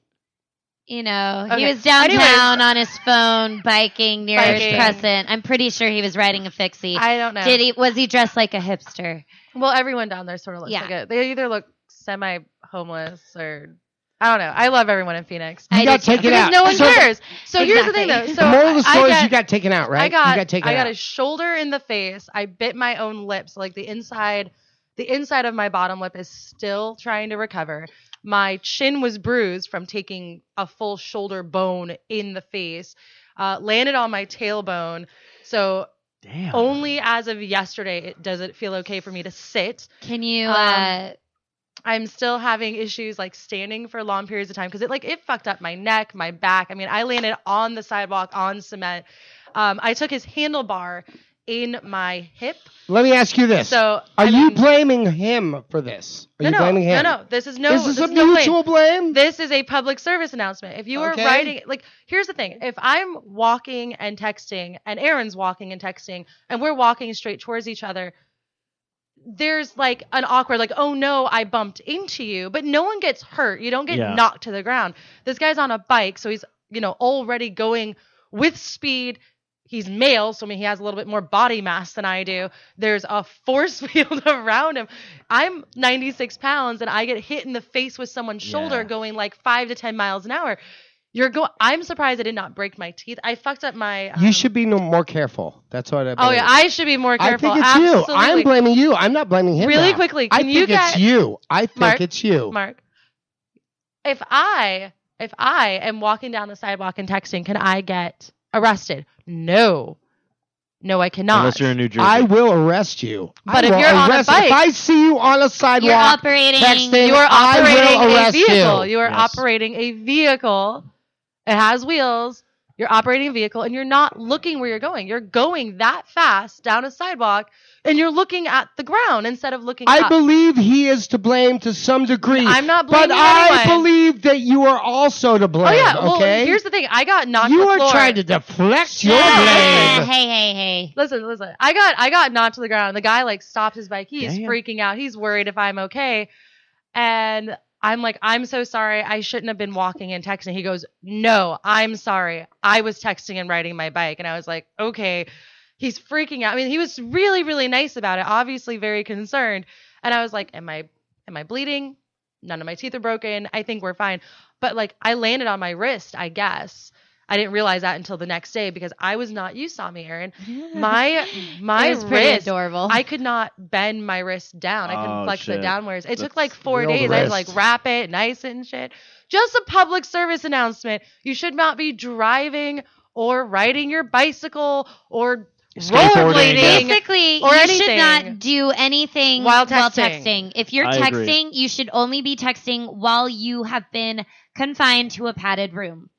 You know, he Okay. was downtown Anyways. on his phone biking near Biking. Crescent. I'm pretty sure he was riding a fixie. I don't know. Was he dressed like a hipster? Well, everyone down there sort of looks Yeah. like it. They either look semi-homeless or I don't know. I love everyone in Phoenix. You I got did too. taken Because out. no one So cares. So here's the thing, Exactly. though. So the moral of the I story is get- you got taken out, right? I got, you got taken out. a shoulder in the face. I bit my own lips. Like the inside of my bottom lip is still trying to recover. My chin was bruised from taking a full shoulder bone in the face. Landed on my tailbone. So Damn. only as of yesterday does it feel okay for me to sit. Can you? I'm still having issues like standing for long periods of time because it fucked up my neck, my back. I mean, I landed on the sidewalk on cement. I took his handlebar in my hip. Let me ask you this: So Are I you mean- blaming him for this? Are you blaming him? No. This is no. Is this a no blame. mutual blame? This is a public service announcement. If you are Okay. writing, here's the thing. If I'm walking and texting, and Aaron's walking and texting, and we're walking straight towards each other, there's like an awkward, like, oh no, I bumped into you, but no one gets hurt. You don't get Yeah. knocked to the ground. This guy's on a bike, so he's, already going with speed. He's male, so I mean, he has a little bit more body mass than I do. There's a force field around him. I'm 96 pounds, and I get hit in the face with someone's shoulder Yeah. going like 5 to 10 miles an hour. I'm surprised I did not break my teeth. I fucked up my. You should be more careful. That's what I believe. Oh yeah, I should be more careful. I think it's Absolutely. you. I'm blaming you. I'm not blaming him. Really now. quickly, I think it's you. I think it's you. Mark, if I am walking down the sidewalk and texting, can I get arrested? No, I cannot. Unless you're in New Jersey. I will arrest you. But if you're on a bike, if I see you on a sidewalk, texting, you are operating a vehicle. You. You are operating a vehicle. It has wheels. You're operating a vehicle, and you're not looking where you're going. You're going that fast down a sidewalk, and you're looking at the ground instead of looking up. I believe he is to blame to some degree. I'm not blaming anyone. I believe that you are also to blame. Oh yeah. Well, okay? here's the thing. I got knocked. You to the are floor. trying to deflect your Yeah. blame. Hey. Listen. I got knocked to the ground. The guy stopped his bike. He's freaking out. He's worried if I'm okay, and I'm like, I'm so sorry. I shouldn't have been walking and texting. He goes, no, I'm sorry. I was texting and riding my bike. And I was like, okay. He's freaking out. I mean, he was really, really nice about it. Obviously very concerned. And I was like, am I bleeding? None of my teeth are broken. I think we're fine. But I landed on my wrist, I guess. I didn't realize that until the next day because I was not, you saw me, Erin. My it was pretty wrist, adorable. I could not bend my wrist down. I couldn't flex it downwards. It took 4 real days. I had wrist. to wrap it nice and shit. Just a public service announcement. You should not be driving or riding your bicycle or rollerblading. Basically, or you anything. should not do anything While while texting. texting. If you're I agree. texting, you should only be texting while you have been confined to a padded room.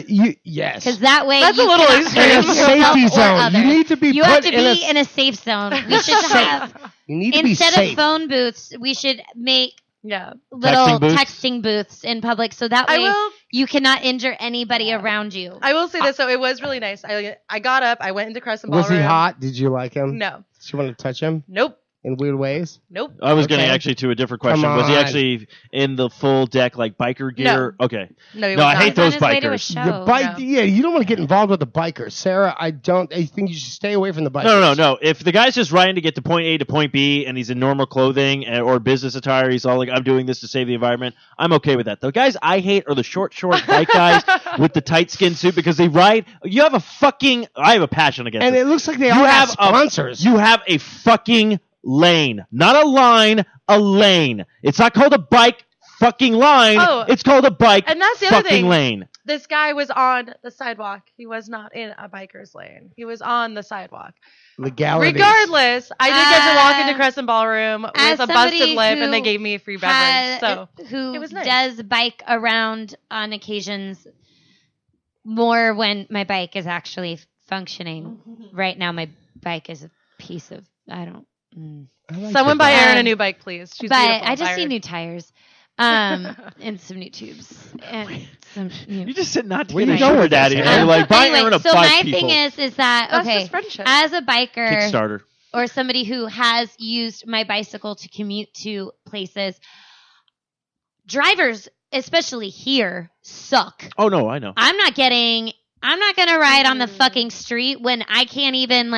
Yes. Because that way That's you a little cannot extreme. hurt In a yourself safety or zone. others. You need to be You put have to in be in a safe zone. We should have, You need to be instead safe. of phone booths, we should make Yeah. little booths? texting booths in public so that way you cannot injure anybody around you. I will say this, so it was really nice. I got up, I went into Crescent Was Ballroom. he hot? Did you like him? No. Did you want to touch him Nope. in weird ways? Nope. I was getting Okay. actually to a different question. Come Was he on. actually in the full deck biker gear? Okay. No, he No, was I not. hate those He's on his way to a bikers. show. The bike, no. yeah, you don't want to get involved with the bikers, Sarah. I think you should stay away from the bikers. No. If the guy's just riding to get to point A to point B and he's in normal clothing or business attire, he's all like, I'm doing this to save the environment, I'm okay with that. The guys I hate are the short bike guys with the tight skin suit because they ride. I have a passion against And it. it looks like they You all have have sponsors. You have a fucking lane. Not a line, a lane. It's not called a bike fucking line. Oh, it's called a bike and that's the other fucking thing. lane. This guy was on the sidewalk. He was not in a biker's lane. He was on the sidewalk. Legalities. Regardless, I did get to walk into Crescent Ballroom as with a busted somebody lip, and they who gave me a free beverage. So who it was nice. does bike around on occasions more when my bike is actually functioning. Right now, my bike is a piece of Someone buy Erin a new bike, please. She's but beautiful. I just Buy need her. new tires, and some new tubes, and some new. You just said not to Where get a you going sugar with this, daddy. Aaron? And you're like, buy Anyway, Aaron a so bike, my people. thing is that That's okay, just friendship. as a biker Kickstarter. or somebody who has used my bicycle to commute to places, drivers, especially here, suck. Oh, no, I know. I'm not going to ride on the fucking street when I can't even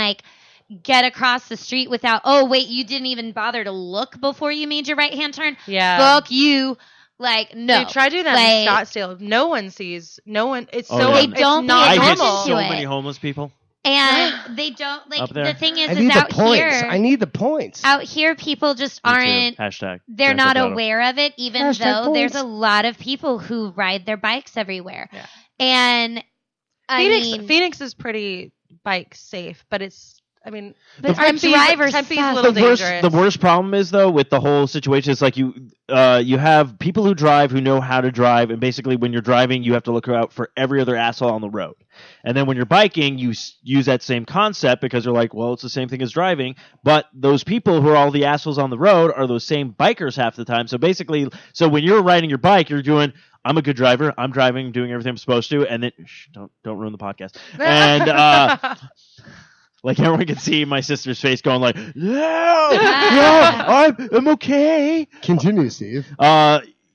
get across the street without, oh, wait, you didn't even bother to look before you made your right-hand turn? Yeah. Fuck you. No. They try to do that in Scottsdale. No one sees. No one. It's Oh, so. yeah. They It's don't not I pay hit attention normal. so to it. many homeless people. And they don't, Up there. the thing is, I need the out points. here, I need the points. out here, people just Me too. aren't, Hashtag. they're Grand not Theft Auto. aware of it, even Hashtag though there's points. a lot of people who ride their bikes everywhere. Yeah. And Phoenix is pretty bike safe, but it's. I mean, but our drivers Tempe's suck. a little The worst, dangerous. the worst problem is though with the whole situation is you have people who drive who know how to drive, and basically when you're driving you have to look out for every other asshole on the road. And then when you're biking, you use that same concept because you're like, well, it's the same thing as driving. But those people who are all the assholes on the road are those same bikers half the time. So basically, when you're riding your bike, you're doing, I'm a good driver. I'm driving, doing everything I'm supposed to, and then don't ruin the podcast. And everyone can see my sister's face going no, I'm okay. Continue, Steve.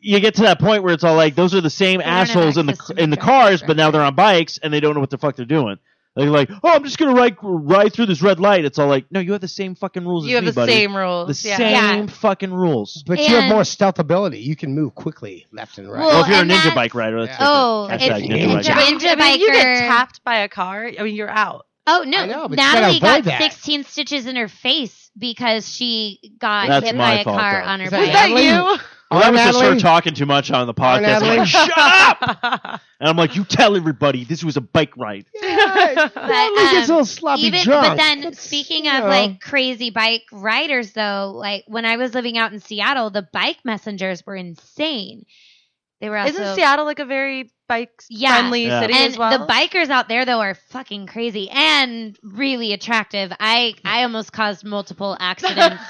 You get to that point where it's all those are the same They don't have assholes in access to the my cars, driver's but now they're on bikes and they don't know what the fuck they're doing. Like, oh, I'm just gonna ride through this red light. It's all like, no, you have the same fucking rules. You as have me, the buddy. same rules. The same fucking rules. But you have more stealth ability. You can move quickly left and right. Well, if you're a and ninja that's- bike rider, that's if ninja biker. ninja I mean, if you get biker- tapped by a car, I mean, you're out. Oh no! I know, but you gotta Natalie got avoid that. 16 stitches in her face, because she got That's hit my by a fault, car though. on her Is that bike. Is that Natalie? you? Well, that was just her Natalie? talking too much on the podcast. I'm Natalie? like, shut up! And I'm like, you tell everybody this was a bike ride. Yeah, Natalie gets a little sloppy drunk. But then, That's, speaking you of know. like crazy bike riders, though, like when I was living out in Seattle, the bike messengers were insane. They were also, Isn't Seattle like a very bike-friendly Yeah. city and as well? the bikers out there though are fucking crazy and really attractive. I almost caused multiple accidents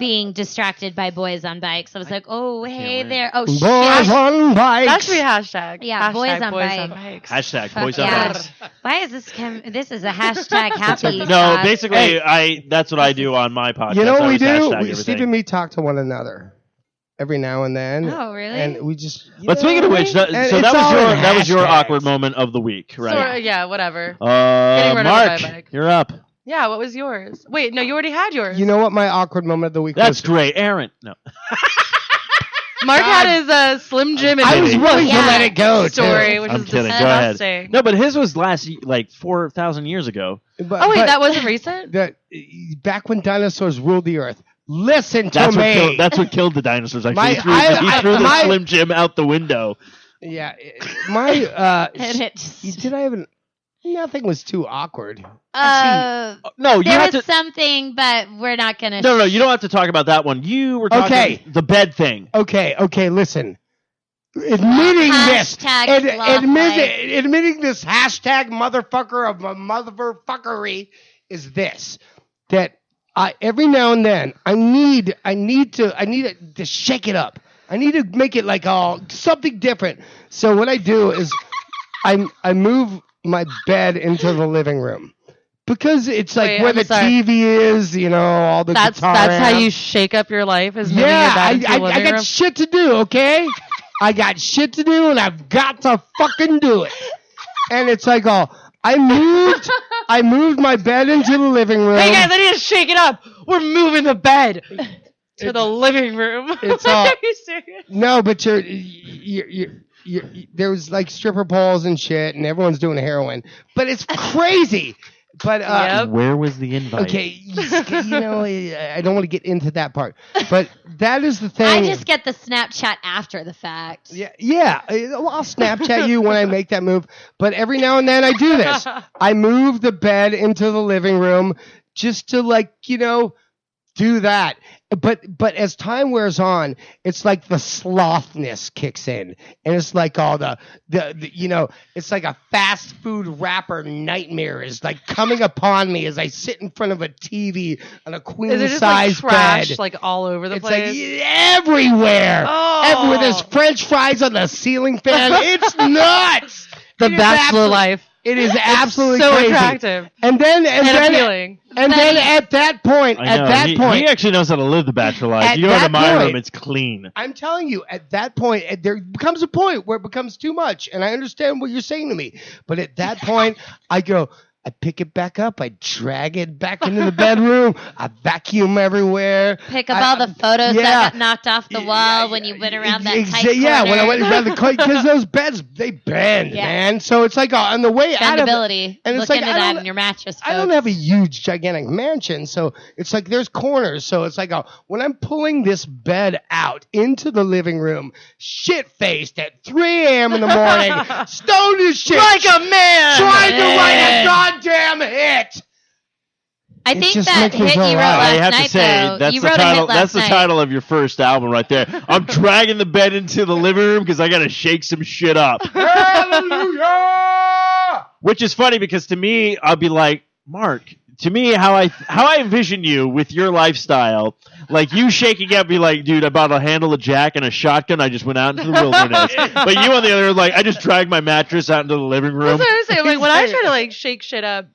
being distracted by boys on bikes. I was like, oh hey wait. there, oh Boys shit. on bikes. That should be a hashtag. Yeah, Hashtag boys on bikes. Hashtag Fuck boys on yeah. bikes. Why is this? This is a hashtag happy. No, thought. basically, that's what I do on my podcast. You know I what we always do? hashtag Steve everything. and me talk to one another every now and then. Oh really? And we just. But speaking of which, so And that it's all in that was your hashtags. awkward moment of the week, right? Sort of, yeah, whatever. Getting run over by Mark, a bike. you're up. Yeah, what was yours? Wait, no, you already had yours. You know what my awkward moment of the week That's was? great, Aaron. No, Mark had his Slim Jim and I was willing Yeah. to let it go. too. story, which I'm is kidding. Go ahead. disgusting. No, but his was like 4,000 years ago. But, Oh wait, but that wasn't recent. back when dinosaurs ruled the earth. Listen to That's me. that's what killed the dinosaurs. Actually, My- he threw, I- the my- Slim Jim out the window. Yeah, my And it just, did I even? Nothing was too awkward. No, you there have was to. something, but we're not gonna. No, you don't have to talk about that one. You were talking Okay. the bed thing. Okay, listen. Admitting this, Hashtag sloth life. admitting this hashtag motherfucker of a motherfuckery is this, that every now and then I need to shake it up. I need to make it like something different. So what I do is I move my bed into the living room. Because it's like Wait, where I'm the sorry. TV is, all the That's guitar how amps. you shake up your life, is moving your Yeah, bed into your I living got room. shit to do, okay? I got shit to do, and I've got to fucking do it. And it's like, I moved my bed into the living room. Hey guys, I need to shake it up. We're moving the bed to the living room. It's all- Are you serious? No, but you're there was like stripper poles and shit, and everyone's doing heroin. But it's crazy. But Yep. Where was the invite? okay, I don't want to get into that part. But that is the thing. I just get the Snapchat after the fact. Yeah. I'll Snapchat you when I make that move. But every now and then I do this. I move the bed into the living room just to do that. But as time wears on, it's like the slothness kicks in, and it's like all the it's like a fast food wrapper nightmare is like coming upon me as I sit in front of a TV on a queen Is it just like size trash bed. like all over the It's place? like everywhere. Oh. Everywhere. There's French fries on the ceiling fan. It's nuts. The It is Bachelor absolute- life. It is absolutely So crazy. attractive And then appealing. and then at that point, I know. He actually knows how to live the bachelor life. At You go into that my point- room, it's clean. I'm telling you, at that point, there becomes a point where it becomes too much, and I understand what you're saying to me. But at that point, I pick it back up. I drag it back into the bedroom. I vacuum everywhere. Pick up all the photos yeah. that got knocked off the wall when you went around that tight corner. Yeah, when I went around the corner, because those beds, they bend, Yeah. man. So it's like on the way out of it. Bendability. And Look it's like, into I that don't- in your mattress. I don't folks. have a huge, gigantic mansion, so it's like there's corners. So it's like when I'm pulling this bed out into the living room, shit-faced at 3 a.m. in the morning, stoned as shit, like a man. trying to write a goddamn hit. I It think just that makes me hit feel you wrote right. last I have night, to say though. that's You the wrote a title. hit last That's the night. title of your first album right there. I'm dragging the bed into the living room because I got to shake some shit up. Hallelujah! Which is funny because to me, I'll be like, Mark. To me, how I envision you with your lifestyle, like you shaking up, be like, dude, I bought a handle of Jack and a shotgun. I just went out into the wilderness. But you on the other, like, I just dragged my mattress out into the living room. That's what I was saying. Like when I try to like shake shit up,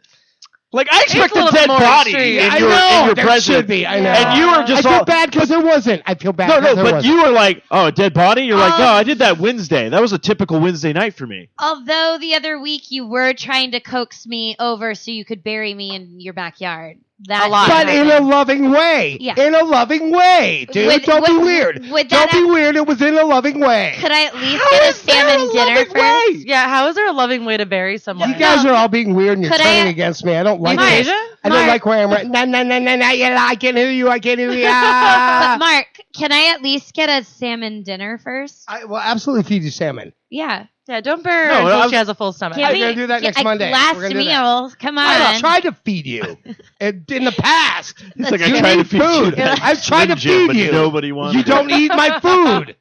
Like, I expect a a little dead bit more body extreme. in I your, know, in your there presence. should be. I know. And you were just I feel bad because there wasn't. I feel bad. No, there but wasn't. you were like, oh, a dead body? You're like, no, I did that Wednesday. That was a typical Wednesday night for me. Although the other week you were trying to coax me over so you could bury me in your backyard. That A lot. But did in a happen. loving way. Yeah. In a loving way, dude. Don't be weird. Would Don't that be weird. It was in a loving way. Could I at least How get a is that salmon a dinner loving first? way? Yeah, how is there a loving way to bury someone? You guys are all being weird and you're Could turning I- against me. I don't like Am I it. Asian? I don't Mark. like where I'm right. No, I can't hear you. I can't hear you. But Ah. Mark, can I at least get a salmon dinner first? I will absolutely feed you salmon. Yeah. Yeah, don't bury her No, until I'm- she has a full stomach. Give I'm me gonna do that next a Monday. last We're gonna do that. meal. Come on. I've tried to feed you in the past. He's like, You I tried to need feed food. you. I've tried to Slim Jim, feed but you. Nobody wanted You don't it. eat my food,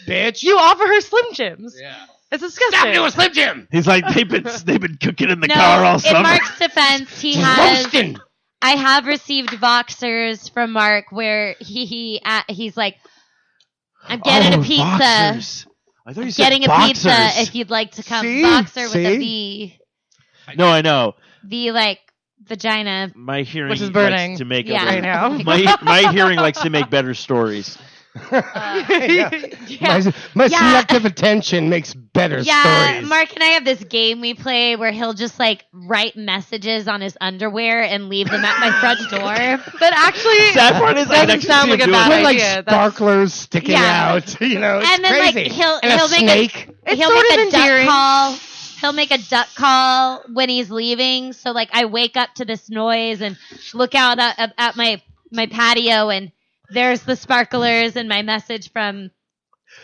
bitch. You offer her Slim Jims. Yeah. It's disgusting. Stop doing Slim Jim. He's like, they've been cooking in the No, car all in summer. Mark's defense, he has. Roasting. I have received boxers from Mark where he's like, I'm getting a pizza. Boxers. I thought you said Getting a boxers. pizza if you'd like to come. See? Boxer with a See? V. No, I know. V like vagina. My hearing Which is likes burning to make Yeah. other- right now. My hearing likes to make better stories. Yeah. Yeah. My Yeah. selective attention makes better Yeah, stories. Mark and I have this game we play where he'll just like write messages on his underwear and leave them at my front door. But actually, Sad part is I can doesn't actually sound see like him a doing bad it. With like idea. sparklers sticking Yeah. out, you know, it's And then crazy. like he'll and a make snake. It's he'll sort make of a duck endearing. call. He'll make a duck call when he's leaving. So like I wake up to this noise and look out at my patio and there's the sparklers and my message from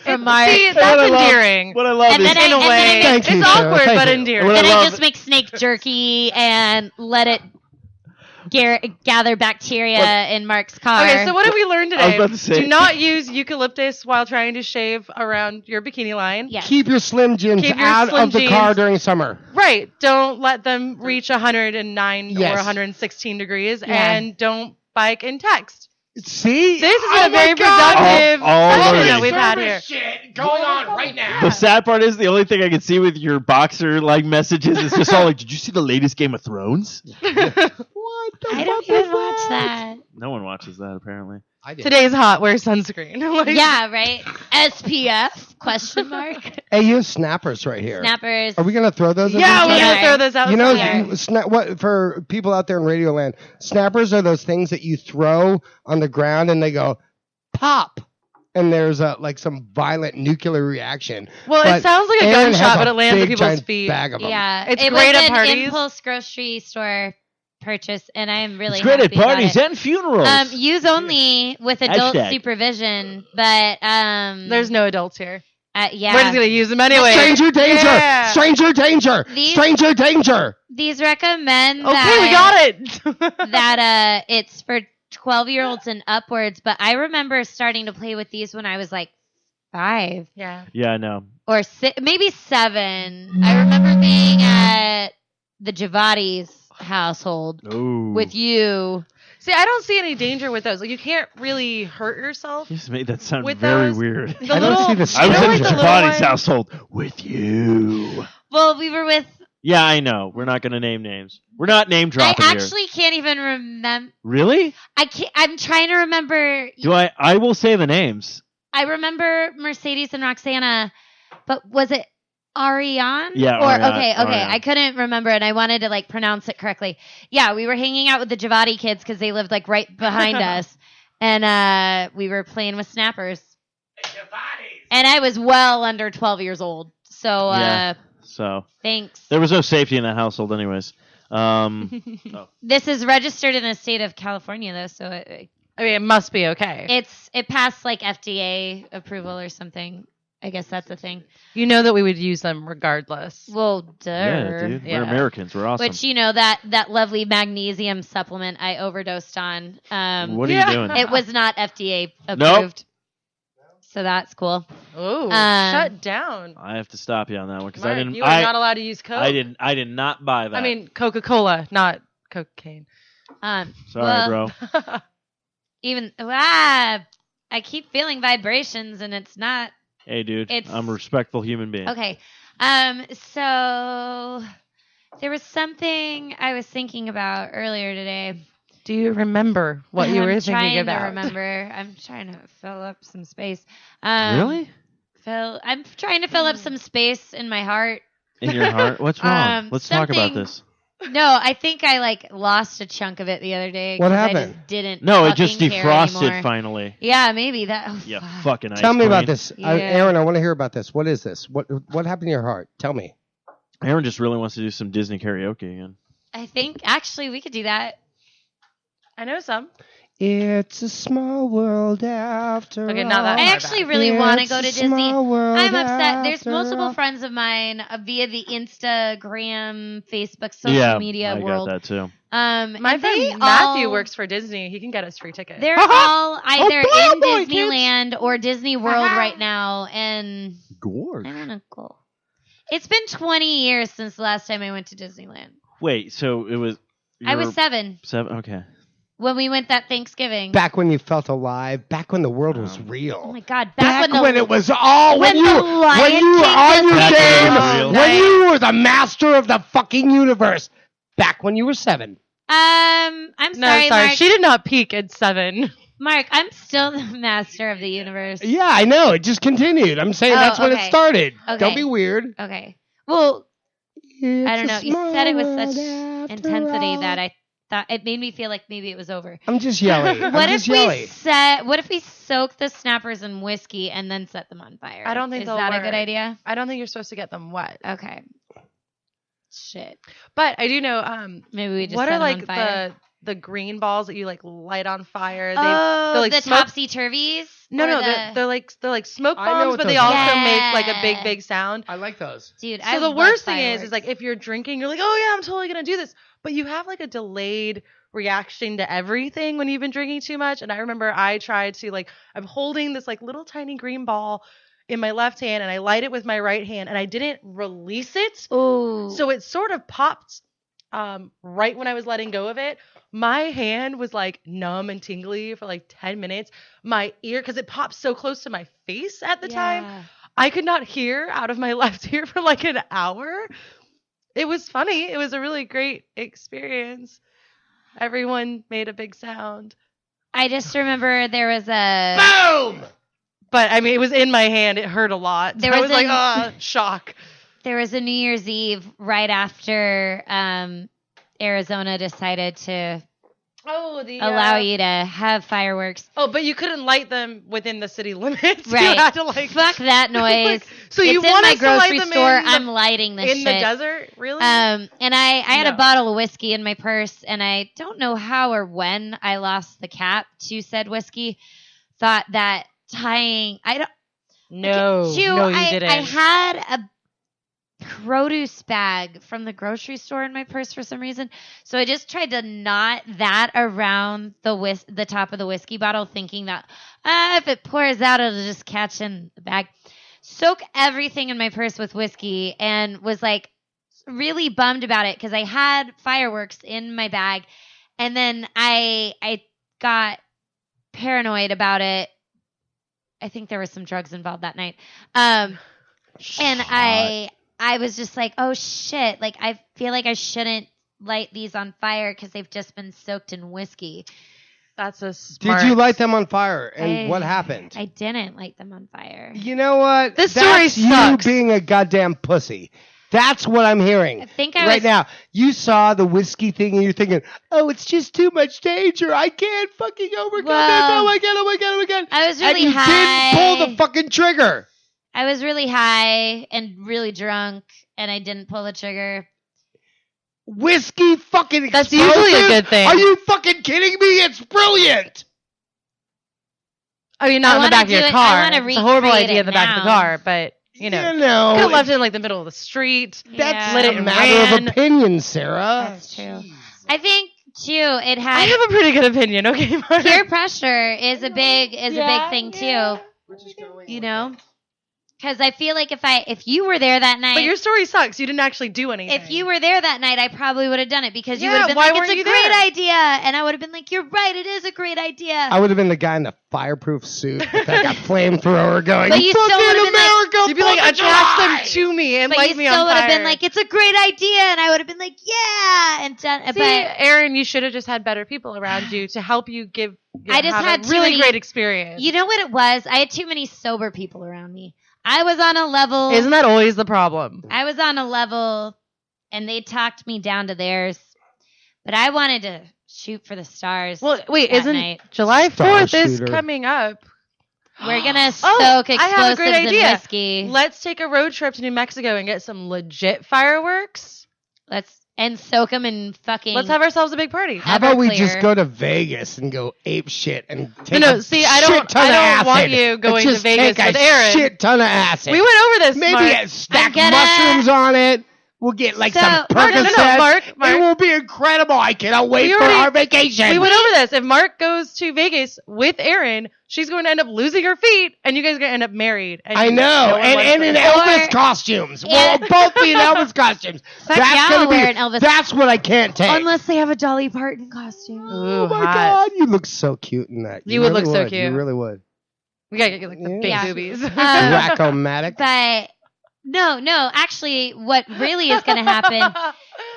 Mark. See, What I that's love- endearing. What I love And is then In a way, Thank you, it's Sarah. awkward Thank but you. endearing. What Then I I love- just make snake jerky and let it gather bacteria in Mark's car. Okay, so what have we learned I was today? about to say- Do not use eucalyptus while trying to shave around your bikini line. Yes. Keep your Slim Jims Keep your out Slim of the car Jims. during summer. Right. Don't let them reach 109 Yes. or 116 degrees, Yeah. and don't bike and text. See? This has been a my very God. productive All session learning. that we've had here. Shit going on right now. The sad part is the only thing I can see with your boxer like messages is just all like, did you see the latest Game of Thrones? What the I don't fuck is even watch that. No one watches that apparently. I did. Today's hot. Wear sunscreen. Like- Yeah, right. SPF question mark. Hey, you have snappers right here. Snappers. Are we gonna throw those? at Yeah, each we're other? gonna throw this out. You know, Yeah. what for people out there in Radio Land, snappers are those things that you throw on the ground and they go pop, and there's like some violent nuclear reaction. Well, But it sounds like a Aaron has gunshot, but it lands at big, people's giant feet. Bag of them. Yeah, It's it great was at an parties. impulse grocery store purchase, and I am really It's great happy at parties about it. and funerals. Use only with adult Hashtag. supervision, but There's no adults here. yeah. We're just gonna use them anyway. Stranger danger! Yeah. Stranger danger! These- Stranger danger! These recommend Okay, we got it. that it's for 12-year-olds and upwards, but I remember starting to play with these when I was like 5 Yeah. yeah, I know. or 6, maybe 7. I remember being at the Javati's household Ooh. with you. See, I don't see any danger with those. Like, you can't really hurt yourself. You just made that sound With very those- weird. The I don't little, see the I you was know, in like the little Chobani's ones- household with you. Well, we were with. Yeah, I know. We're not going to name names. We're not name I dropping here. actually can't even remember. Really? I can't. I'm trying to remember. Do I? I will say the names. I remember Mercedes and Roxana, but was it Ariane? Yeah, Or Ariane, okay. Ariane. I couldn't remember, and I wanted to like pronounce it correctly. Yeah, we were hanging out with the Javati kids because they lived like right behind us, and we were playing with snappers. And I was well under 12 years old, so Yeah. So thanks. there was no safety in that household, anyways. This is registered in the state of California, though, so I mean, it must be okay. it passed like FDA approval or something. I guess that's the thing. You know that we would use them regardless. Well, duh. Yeah, dude. Yeah. We're Americans. We're awesome. Which, you know, that lovely magnesium supplement I overdosed on. What are Yeah. you doing? It was not FDA approved. So that's cool. Oh, Um, shut down. I have to stop you on that one because I Mark, didn't. you are not allowed to use Coke. I did not buy that. I mean, Coca-Cola, not cocaine. sorry, well, bro. Even I keep feeling vibrations, and it's not Hey, dude. it's- I'm a respectful human being. okay. So There was something I was thinking about earlier today. Do you remember what you were thinking about? I'm trying to remember. I'm trying to fill up some space. Really? I'm trying to fill up some space in my heart. In your heart? What's wrong? Let's talk about this. No, I think I lost a chunk of it the other day. What happened? I just didn't. No, it just fucking care defrosted anymore. finally. Yeah, maybe that. Oh, Yeah, fuck. fucking ice Tell me about queen. this. Yeah. Aaron, I want to hear about this. What is this? What happened to your heart? Tell me. Aaron just really wants to do some Disney karaoke again. I think actually we could do that. I know some. It's a small world after Okay, not that all. I far actually back. really want to It's go to a Disney. small world I'm upset. There's after multiple all. friends of mine via the Instagram, Facebook, social media I world. got that too. My and they friend Matthew all- works for Disney. He can get us free tickets. They're all either boy, in boy, Disneyland or Disney World right now, and Gorge. I want to go. It's been 20 years since the last time I went to Disneyland. Wait, so it was... I was 7 Okay. when we went that Thanksgiving. Back when you felt alive. Back when the world was Oh real. my God! Back Back when it was all when when the you Lion were King on your was game, real. when you were the master of the fucking universe. Back when you were 7. I'm No, sorry, sorry. Mark. She did not peak at 7. Mark, I'm still the master of the universe. Yeah, I know. It just continued. I'm saying Oh, that's when it okay. started. Okay. Don't be weird. Okay. Well, It's I don't know. a You said it with small such world after intensity all. that I thought it made me feel like maybe it was over. I'm just yelling. I'm What just if yelling. what if we soak the snappers in whiskey and then set them on fire? I don't think is they'll that a work. good idea? I don't think you're supposed to get them wet. Okay. Shit. But I do know. Maybe we just What set are them on like fire. the green balls that you like light on fire? Oh, they're like the smoke- topsy turvies. No, they're like smoke I know bombs, what but they those also are. make like a Yeah. big sound. I like those. Dude. So the worst thing is like if you're drinking, you're like, oh yeah, I'm totally gonna do this, but you have like a delayed reaction to everything when you've been drinking too much. And I remember I tried to I'm holding this like little tiny green ball in my left hand and I light it with my right hand and I didn't release it. Ooh. So it sort of popped right when I was letting go of it. My hand was like numb and tingly for like 10 minutes. My ear, because it popped so close to my face at the time, I could not hear out of my left ear for like an hour. It was funny. It was a really great experience. Everyone made a big sound. I just remember there was a Boom! But I mean, it was in my hand. It hurt a lot. There I was was like, an- shock. There was a New Year's Eve right after Arizona decided to Oh, the allow you to have fireworks. Oh, but you couldn't light them within the city limits. Right. You had to like Fuck that noise. So you it's in want my us to light grocery them store. in the- I'm lighting this in shit. the desert, really? And I had a No. bottle of whiskey in my purse, and I don't know how or when I lost the cap to said whiskey. Thought that tying, I don't. No, Two, no, you didn't. I had a produce bag from the grocery store in my purse for some reason, so I just tried to knot that around the top of the whiskey bottle, thinking that if it pours out, it'll just catch in the bag. Soak everything in my purse with whiskey, and was like really bummed about it because I had fireworks in my bag, and then I got paranoid about it. I think there was some drugs involved that night. And I was just like, oh shit, like I feel like I shouldn't light these on fire because they've just been soaked in whiskey. That's a smart. Did you light them on fire? And what happened? I didn't light them on fire. You know what? This story That's you sucks. being a goddamn pussy. That's what I'm hearing. I think I right was now. You saw the whiskey thing and you're thinking, oh, it's just too much danger. I can't fucking overcome this. Well, Oh my God, oh my God, oh my God. I was really and you high. didn't pull the fucking trigger. I was really high and really drunk, and I didn't pull the trigger. Whiskey fucking That's explosive? usually a good thing. Are you fucking kidding me? It's brilliant. I mean, not I in the wanna back of do your it- I car. wanna It's a horrible recreate idea it in the back of the now. car, but you know, You know, could have left it in like the middle of the street. that's Let it a matter ran. of opinion, Sarah. That's true. I think too. It I had have a pretty good opinion. Okay, Marta. peer pressure is a big thing too. You know, Because I feel like if you were there that night, But your story sucks. You didn't actually do anything. if you were there that night, I probably would have done it because you Yeah, would have been why like, "It's weren't a you great there?" idea," and I would have been like, "You're right. It is a great idea." I would have been the guy in the fireproof suit with that got flamethrower going. But you still "Fucking would have been like- America, You'd be like, 4th of attach July!" them to me and But light you me still on would have fire. been like, "It's a great idea," and I would have been like, "Yeah," and done. See, But Aaron, you should have just had better people around you to help you I just have had a too really many- great experience. you know what it was? I had too many sober people around me. I was on a level. Isn't that always the problem? I was on a level, and they talked me down to theirs. But I wanted to shoot for the stars. Well, wait, that isn't night. July Star 4th is shooter. coming up? We're gonna Oh, soak I have a great explosives in idea. whiskey. Let's take a road trip to New Mexico and get some legit fireworks. And soak them in fucking. Let's have ourselves a big party. How about we Everclear. just go to Vegas and go ape shit and take No, a see, I shit don't- ton I of don't want acid. you going Let's to just Vegas take with a Aaron. shit ton of acid. We went over this, Maybe Mark. stack I'm gonna- mushrooms on it. We'll get like So- some Mark, no, no, Percocets. Mark. It will be incredible. I cannot wait We for already- our vacation. We went over this. If Mark goes to Vegas with Aaron, she's going to end up losing her feet, and you guys are going to end up married. And I know, no one wants and in that. Elvis costumes. We'll both be in Elvis costumes. Fuck yeah, I'll gonna wear be. an Elvis- That's what I can't take. Unless they have a Dolly Parton costume. Oh Ooh, my hot. God, you look so cute in that. You would really look so cute. You really would. We got to get like the big Yeah. boobies. Wacko-matic. But no. Actually, what really is going to happen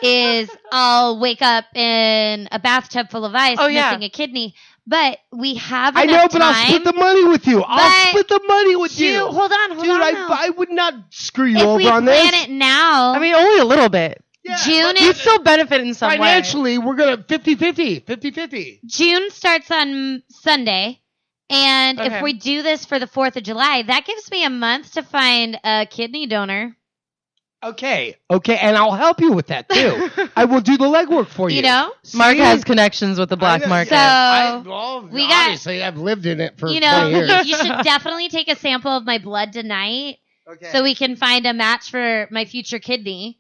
is I'll wake up in a bathtub full of ice, Oh, yeah. missing a kidney. But we have I enough know, but time. I'll split the money with you. I'll But split the money with Dude, you. hold on, Dude, though. I would not screw you If over we on plan this. it now, I mean, only a little bit. Yeah, June but You is still benefit in some way. financially, we're gonna 50-50. 50-50. June starts on Sunday. And Okay. if we do this for the 4th of July, that gives me a month to find a kidney donor. Okay, and I'll help you with that too. I will do the legwork for you. You know? Mark See? has connections with the black I know, market. yeah. So, we obviously, I've lived in it for You 20 know, years. you should definitely take a sample of my blood tonight Okay. so we can find a match for my future kidney.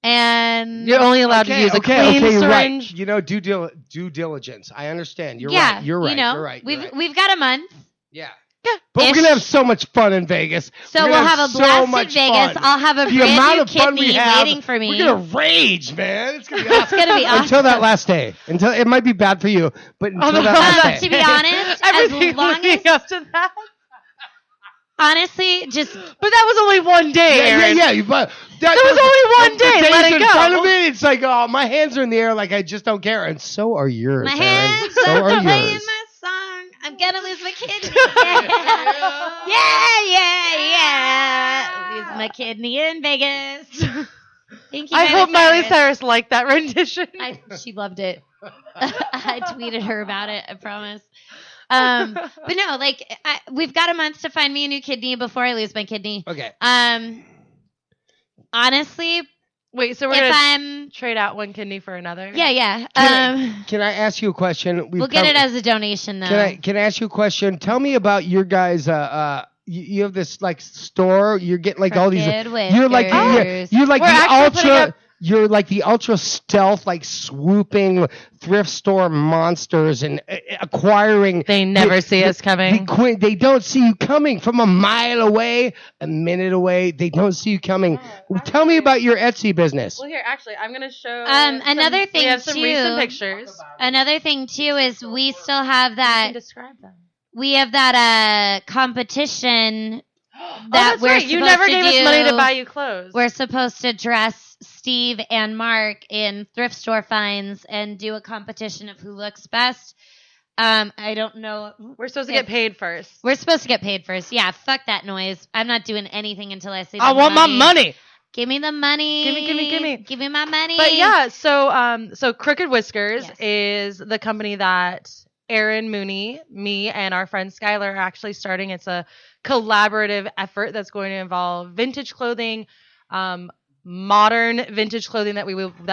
And You're only allowed to use a clean you're right. syringe. You know, due diligence. I understand. You're yeah, right. You're right. You know, You're right. we've got a month, Yeah. Yeah. But Ish. we're gonna have so much fun in Vegas. so We're we'll gonna have a so blast in much Vegas. fun. I'll have a The brand amount new of fun we kidney have, waiting for me. we're gonna rage, man. It's gonna be awesome. It's gonna be awesome. Until that last day. Until it might be bad for you, but until no. that last To day. be honest, Everything as long leading as up to that. honestly, just But that was only one day, Aaron. Yeah. But That was only one day. The Let days it in front go. of it, it's like, oh, my hands are in the air, like I just don't care, and so are yours. my Aaron. hands So are are playing yours. my song. I'm gonna lose my kidney. Yeah. Lose my kidney in Vegas. Thank you. I hope Miley Cyrus. Cyrus liked that rendition. She loved it. I tweeted her about it. I promise. But no, like we've got a month to find me a new kidney before I lose my kidney. Okay. Honestly, Wait, so we're if going I'm to trade out one kidney for another? yeah. Can I ask you a question? We'll get it as a donation though. Can I ask you a question? Tell me about your guys. You have this like store. You're getting like all these. Crooked You're like Whiskers. you're like We're the actually putting ultra. up- You're like the ultra stealth, like swooping thrift store monsters and acquiring. They never see us coming. They don't see you coming from a mile away, a minute away. They don't see you coming. Tell me about your Etsy business. Well, here, actually, I'm going to show another thing we have some too- recent pictures. Another thing too is we still have You that. can describe them. We have that competition that That's we're right. You supposed never to gave us do. money to buy you clothes. We're supposed to dress Steve and Mark in thrift store finds and do a competition of who looks best. I don't know. We're supposed to get paid first. We're supposed to get paid first. Yeah, fuck that noise. I'm not doing anything until I say I the want my money. Give me the money. Gimme. Give me my money. But yeah, so Crooked Whiskers Yes. is the company that Aaron Mooney, me, and our friend Skylar are actually starting. It's a collaborative effort that's going to involve vintage clothing, modern vintage clothing that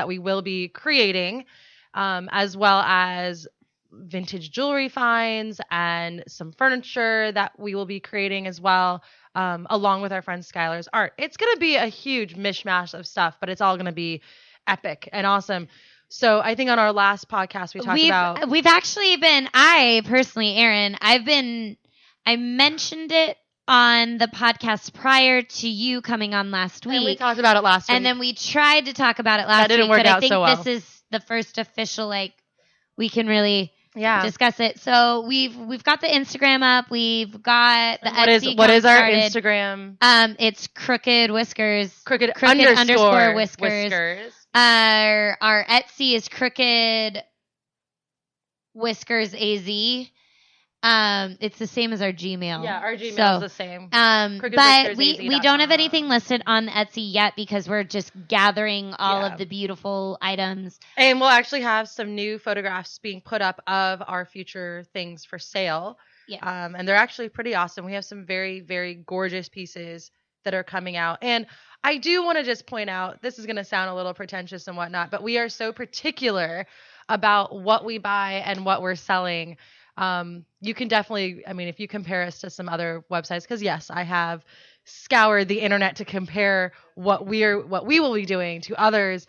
we will be creating, as well as vintage jewelry finds and some furniture that we will be creating as well, along with our friend Skylar's art. It's going to be a huge mishmash of stuff, but it's all going to be epic and awesome. So I think on our last podcast we talked about we've actually been, I personally, Aaron, I mentioned it on the podcast prior to you coming on last week. And we talked about it last week. And then we tried to talk about it last week. That didn't work out so well. I think this is the first official, we can really discuss it. So we've got the Instagram up. We've got the Etsy. What is our Instagram? It's Crooked Whiskers. Crooked underscore Whiskers. Our Etsy is Crooked Whiskers AZ. It's the same as our Gmail. Yeah, our Gmail is the same. But we don't have anything listed on Etsy yet because we're just gathering all of the beautiful items. And we'll actually have some new photographs being put up of our future things for sale. Yeah. And they're actually pretty awesome. We have some very, very gorgeous pieces that are coming out. And I do want to just point out, this is going to sound a little pretentious and whatnot, but we are so particular about what we buy and what we're selling. You can definitely, if you compare us to some other websites, because yes, I have scoured the internet to compare what we will be doing to others.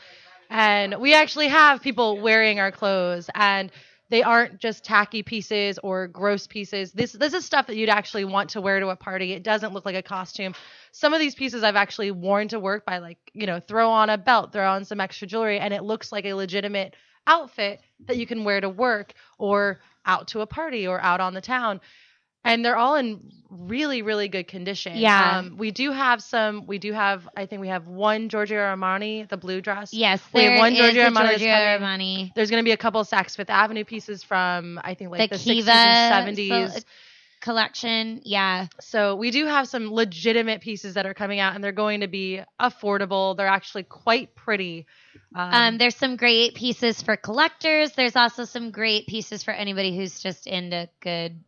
And we actually have people wearing our clothes, and they aren't just tacky pieces or gross pieces. This is stuff that you'd actually want to wear to a party. It doesn't look like a costume. Some of these pieces I've actually worn to work by throw on a belt, throw on some extra jewelry, and it looks like a legitimate outfit that you can wear to work or out to a party or out on the town. And they're all in really, really good condition. Yeah. I think we have one Giorgio Armani, the blue dress. Yes, we have one Giorgio Armani. There's going to be a couple of Saks Fifth Avenue pieces from, I think, the Kiva 60s and 70s. Collection. Yeah. So we do have some legitimate pieces that are coming out, and they're going to be affordable. They're actually quite pretty. There's some great pieces for collectors. There's also some great pieces for anybody who's just into good.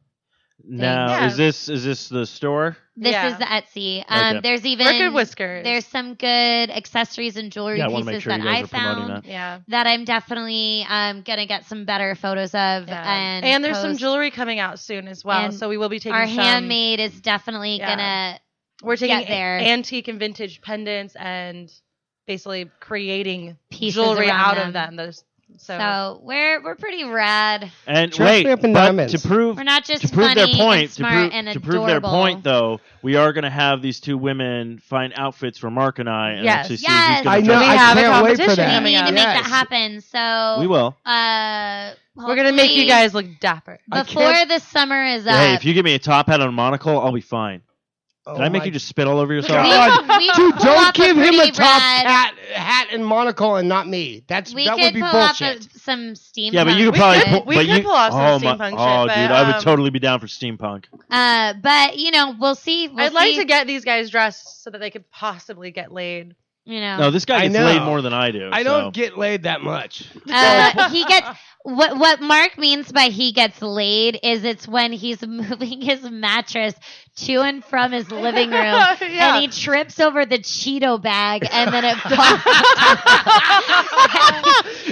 Now, is this the store? This is the Etsy. Okay. There's even Crooked Whiskers. There's some good accessories and jewelry pieces that I found that I'm definitely gonna get some better photos of. Yeah. And there's some jewelry coming out soon as well. And so we will be taking our handmade is definitely gonna. We're taking get there. Antique and vintage pendants and basically creating pieces jewelry out them. of them. So we're pretty rad. And wait, but to prove we're not just to prove funny their point, and smart and to prove their point, though, we are going to have these two women find outfits for Mark and I, and actually see who's going to. I can't wait for that. We need to make that happen. So we will. We're going to make you guys look dapper before the summer is up. Hey, if you give me a top hat and a monocle, I'll be fine. Can I make you just spit all over yourself? Dude, don't give him a top hat and monocle and not me. that would be bullshit. Some steampunk. Yeah, but you could probably we could pull off some steampunk shit. Oh, dude, I would totally be down for steampunk. But we'll see. I'd like to get these guys dressed so that they could possibly get laid. No, this guy gets laid more than I do. I don't get laid that much. He gets what Mark means by he gets laid is it's when he's moving his mattress to and from his living room and he trips over the Cheeto bag and then it falls.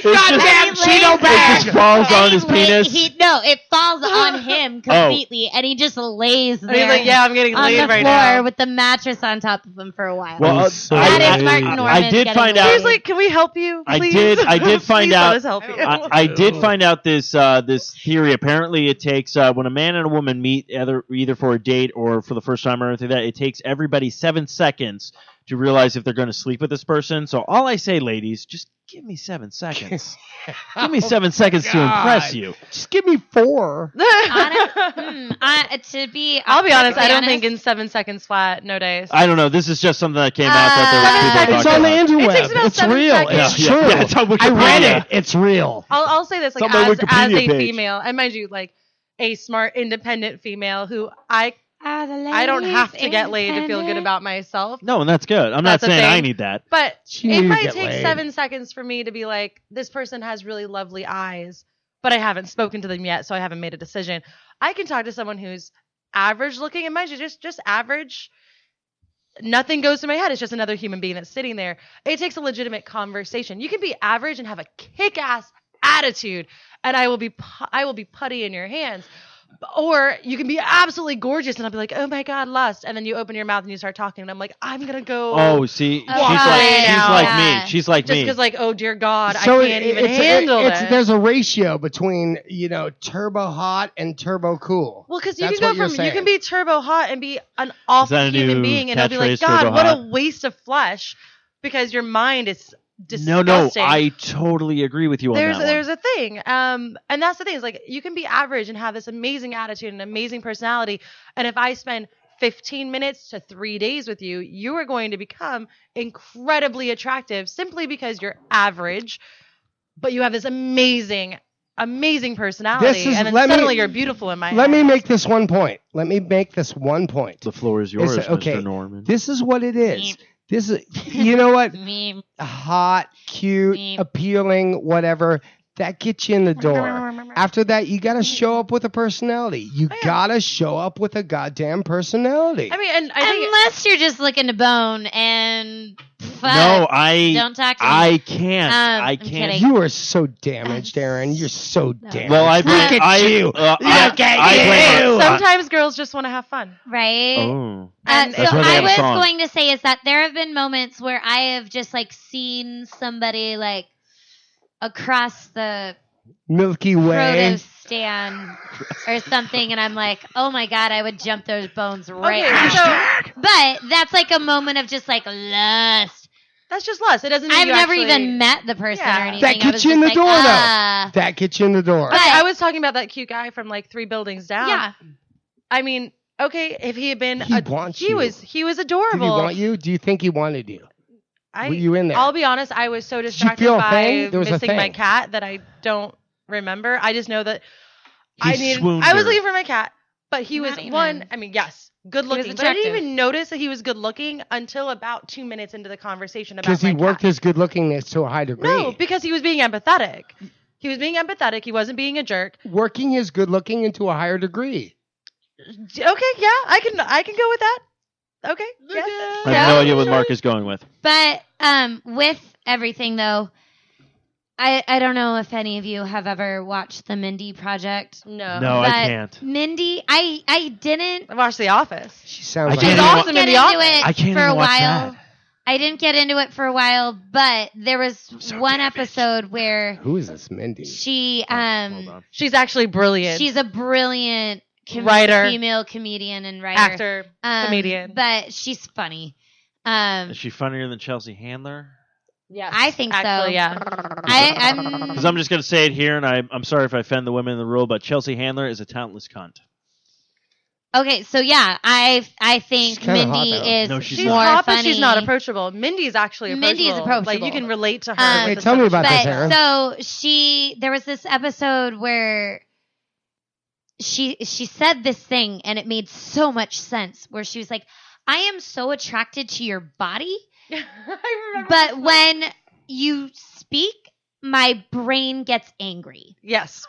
Goddamn Cheeto bag! It just falls on his penis. It falls on him completely and he just lays there. He's like, I'm getting laid right now. On the floor with the mattress on top of him for a while. Well, that is Mark Norman. I did find out. Seriously, can we help you? Please? I did find out. Let us help you. I did find out this theory. Apparently, it takes when a man and a woman meet either for a date or for the first time or anything like that. It takes everybody 7 seconds to realize if they're going to sleep with this person. So all I say, ladies, just give me 7 seconds. Give me 7 seconds to impress you. Just give me 4. I'll be honest. I don't think in 7 seconds flat, no days. I don't know. This is just something that came out that there was people it's on the interweb. It takes about it's 7 real. seconds. It's true. Yeah, it's on Wikipedia. I read it. It's real. I'll say this, like as a female, and mind you, like a smart, independent female who I don't have to get laid to feel good about myself. No, and that's good. I'm not saying I need that. But it might take 7 seconds for me to be like, this person has really lovely eyes, but I haven't spoken to them yet, so I haven't made a decision. I can talk to someone who's average looking, and mind you, just average. Nothing goes through my head. It's just another human being that's sitting there. It takes a legitimate conversation. You can be average and have a kick-ass attitude, and I will be putty in your hands. Or you can be absolutely gorgeous, and I'll be like, oh my God, lust. And then you open your mouth and you start talking, and I'm like, I'm going to go. Oh, see, she's now. like me. She's like Just me. because, like, oh dear God, So I can't even handle it. There's a ratio between, turbo hot and turbo cool. Well, because you That's can go what from, you're you can saying. be turbo hot and be an awful that a human new being, and it'll be like, catchphrase, God, turbo what hot? a waste of flesh, because your mind is disgusting. No, I totally agree with you on that one. There's a thing, and that's the thing, is like, you can be average and have this amazing attitude and amazing personality, and if I spend 15 minutes to 3 days with you, you are going to become incredibly attractive simply because you're average, but you have this amazing personality, and then suddenly you're beautiful in my Let me eyes. make this one point. The floor is yours, Okay, Mr. Norman. this is what it is. This is, you know what? Meme. Hot, cute, Meme. appealing, whatever. That gets you in the door. After that, you got to show up with a personality. You got to show up with a goddamn personality. I mean, and I think Unless you're just looking to bone and fuck. No, don't talk to me. I can't. I'm I can't. kidding. You are so damaged, Aaron. You're so damaged. Well, I Look blame at I, you. Look at you. sometimes girls just want to have fun. Right? Oh. And So That's why they I have a was song. going to say is that there have been moments where I have just like seen somebody like across the Milky Way. produce stand or something, and I'm like, oh my God, I would jump those bones right now. So But that's like a moment of just like lust. that's just lust. It doesn't mean I've you never actually... even met the person Yeah. or anything. That I gets was you in just the like, door, though. ah. That gets you in the door. But- I was talking about that cute guy from like 3 buildings down. Yeah. I mean, okay, if he had been, He wants you. he was Did adorable. he want you? Do you think he wanted you? Were you in there? I'll be honest, I was so you distracted feel a by thing? There was a missing my thing. cat that I don't remember. I just know that swooned I was her. looking for my cat, but he was Not even. one. I mean, yes, good was looking, but I didn't attractive. even notice that he was good looking until about 2 minutes into the conversation about Because my he worked cat. his good lookingness to a high degree. No, because he was being empathetic. He was being empathetic. He wasn't being a jerk. Working his good looking into a higher degree. Okay, yeah, I can go with that. Okay, yeah. I have no idea what Mark is going with. But with everything though, I don't know if any of you have ever watched the Mindy Project. No, No, I But can't. Mindy, I didn't I watched The Office. She sounds I like can't She's even awesome get in The into Office. it I can't for even a watch while. that. I didn't get into it for a while, but there was one episode where Who is this Mindy? she Hold on. She's actually brilliant. she's a brilliant Writer. female comedian and writer, actor, comedian. but she's funny. Is she funnier than Chelsea Handler? Yes, I think so. actually, yeah. I'm Because I'm just going to say it here, and I'm sorry if I offend the women in the room, but Chelsea Handler is a talentless cunt. okay. So yeah, I think She's kinda hot, Mindy though. is No, she's She's more hot, funny. but she's not approachable. Mindy's actually approachable. Mindy's approachable. Like, you can relate to her. Okay, with the tell me stuff about she this, But Aaron. so there was this episode where she said this thing and it made so much sense where she was like, I am so attracted to your body, I remember. but when you speak, my brain gets angry. Yes.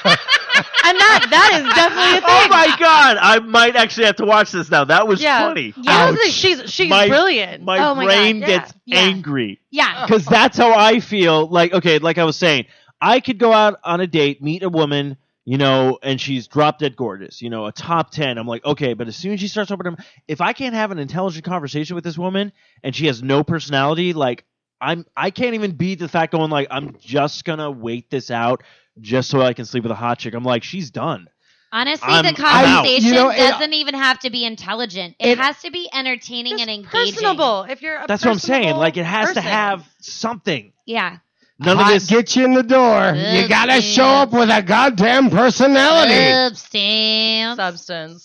And that is definitely a thing. Oh my God! I might actually have to watch this now. That was Yeah. funny. Yeah. Ouch. She's My- brilliant. My Oh my brain God, yeah. gets Yeah. angry. Yeah. Because that's how I feel. Like, okay, like I was saying, I could go out on a date, meet a woman, and she's drop dead gorgeous, a top 10. I'm like, okay, but as soon as she starts opening, if I can't have an intelligent conversation with this woman and she has no personality, like, I can't even beat the fact going like, I'm just gonna wait this out just so I can sleep with a hot chick. I'm like, she's done. Honestly, I'm the out. conversation it- doesn't even have to be intelligent. It has to be entertaining Just and engaging. personable. If you're a That's what I'm saying. personable Like, it has to person. have something. Yeah. None Hot of this. gets you in the door. You gotta show up with a goddamn personality. Substance. Substance.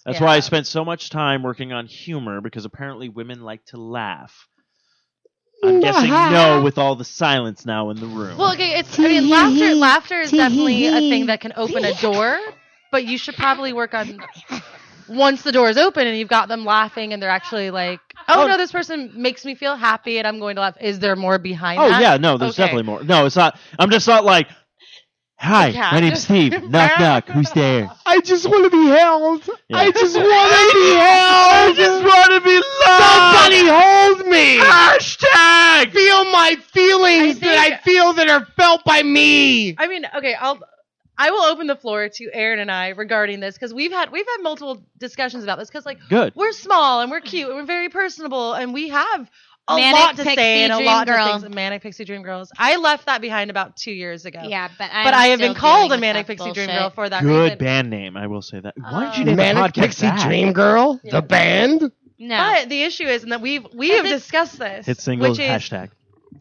That's Yeah. why I spent so much time working on humor, because apparently women like to laugh. I'm guessing no with all the silence now in the room. Well, okay, laughter is definitely a thing that can open a door, but you should probably work on once the door is open and you've got them laughing and they're actually like, oh no, this person makes me feel happy and I'm going to laugh. Is there more behind oh that? yeah, no, there's Okay. definitely more. No, it's not. I'm just not like, hi, Yeah. my name's Steve. Knock knock. Who's there? I just want to be held. Yeah. I just want to be held. I just want to be loved. Somebody hold me. Hashtag. Feel my feelings I that I think- feel that are felt by me. I mean, okay, I will open the floor to Aaron and I regarding this because we've had multiple discussions about this because Good. we're small and we're cute and we're very personable and we have a Manic lot to pixie say and a dream lot girl. to things. Manic pixie dream girls. I left that behind about 2 years ago. Yeah, but I have been still called a dealing with manic that pixie dream bullshit. girl for that Good reason. band name, I will say that. Why did you name Manic the podcast Pixie that? Dream Girl, Yeah. the band. No. But the issue is that we have discussed this. Hit singles, which is hashtag.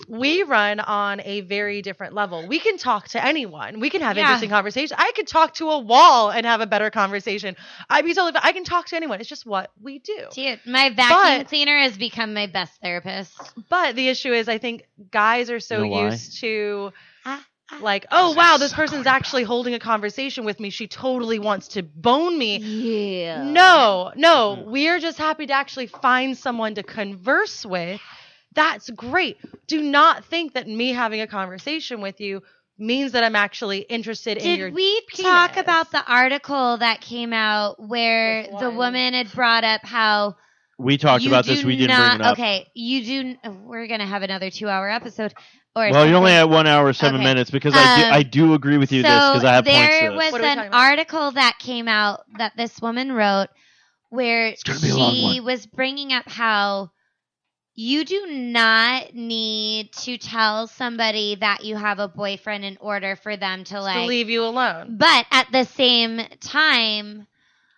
we run on a very different level. We can talk to anyone. We can have Yeah. interesting conversations. I could talk to a wall and have a better conversation. I can talk to anyone. It's just what we do. Dude, my vacuum But- cleaner has become my best therapist. But the issue is I think guys are so You know why? used to like, oh wow, this person's actually holding a conversation with me. She totally wants to bone me. Yeah. No, we're just happy to actually find someone to converse with. That's great. Do not think that me having a conversation with you means that I'm actually interested in your Did we talk penis. about the article that came out where Which the one? woman had brought up how We talked you about do this. We didn't not, bring it up. Okay, you do. We're gonna have another 2-hour episode. Or Well, you're only something. at 1 hour 7 Okay. minutes because I do agree with you this because I have points there to this. was What are we an talking about? article that came out that this woman wrote where gonna be a long she one. was bringing up how you do not need to tell somebody that you have a boyfriend in order for them to to leave you alone. But at the same time,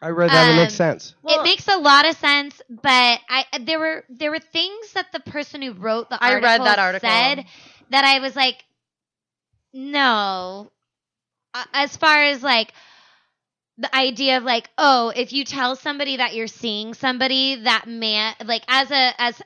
I read that. It makes sense. it makes a lot of sense. But there were things that the person who wrote the I article, read that article. said that I was like, no. As far as like the idea of like, oh, if you tell somebody that you're seeing somebody, that man, like as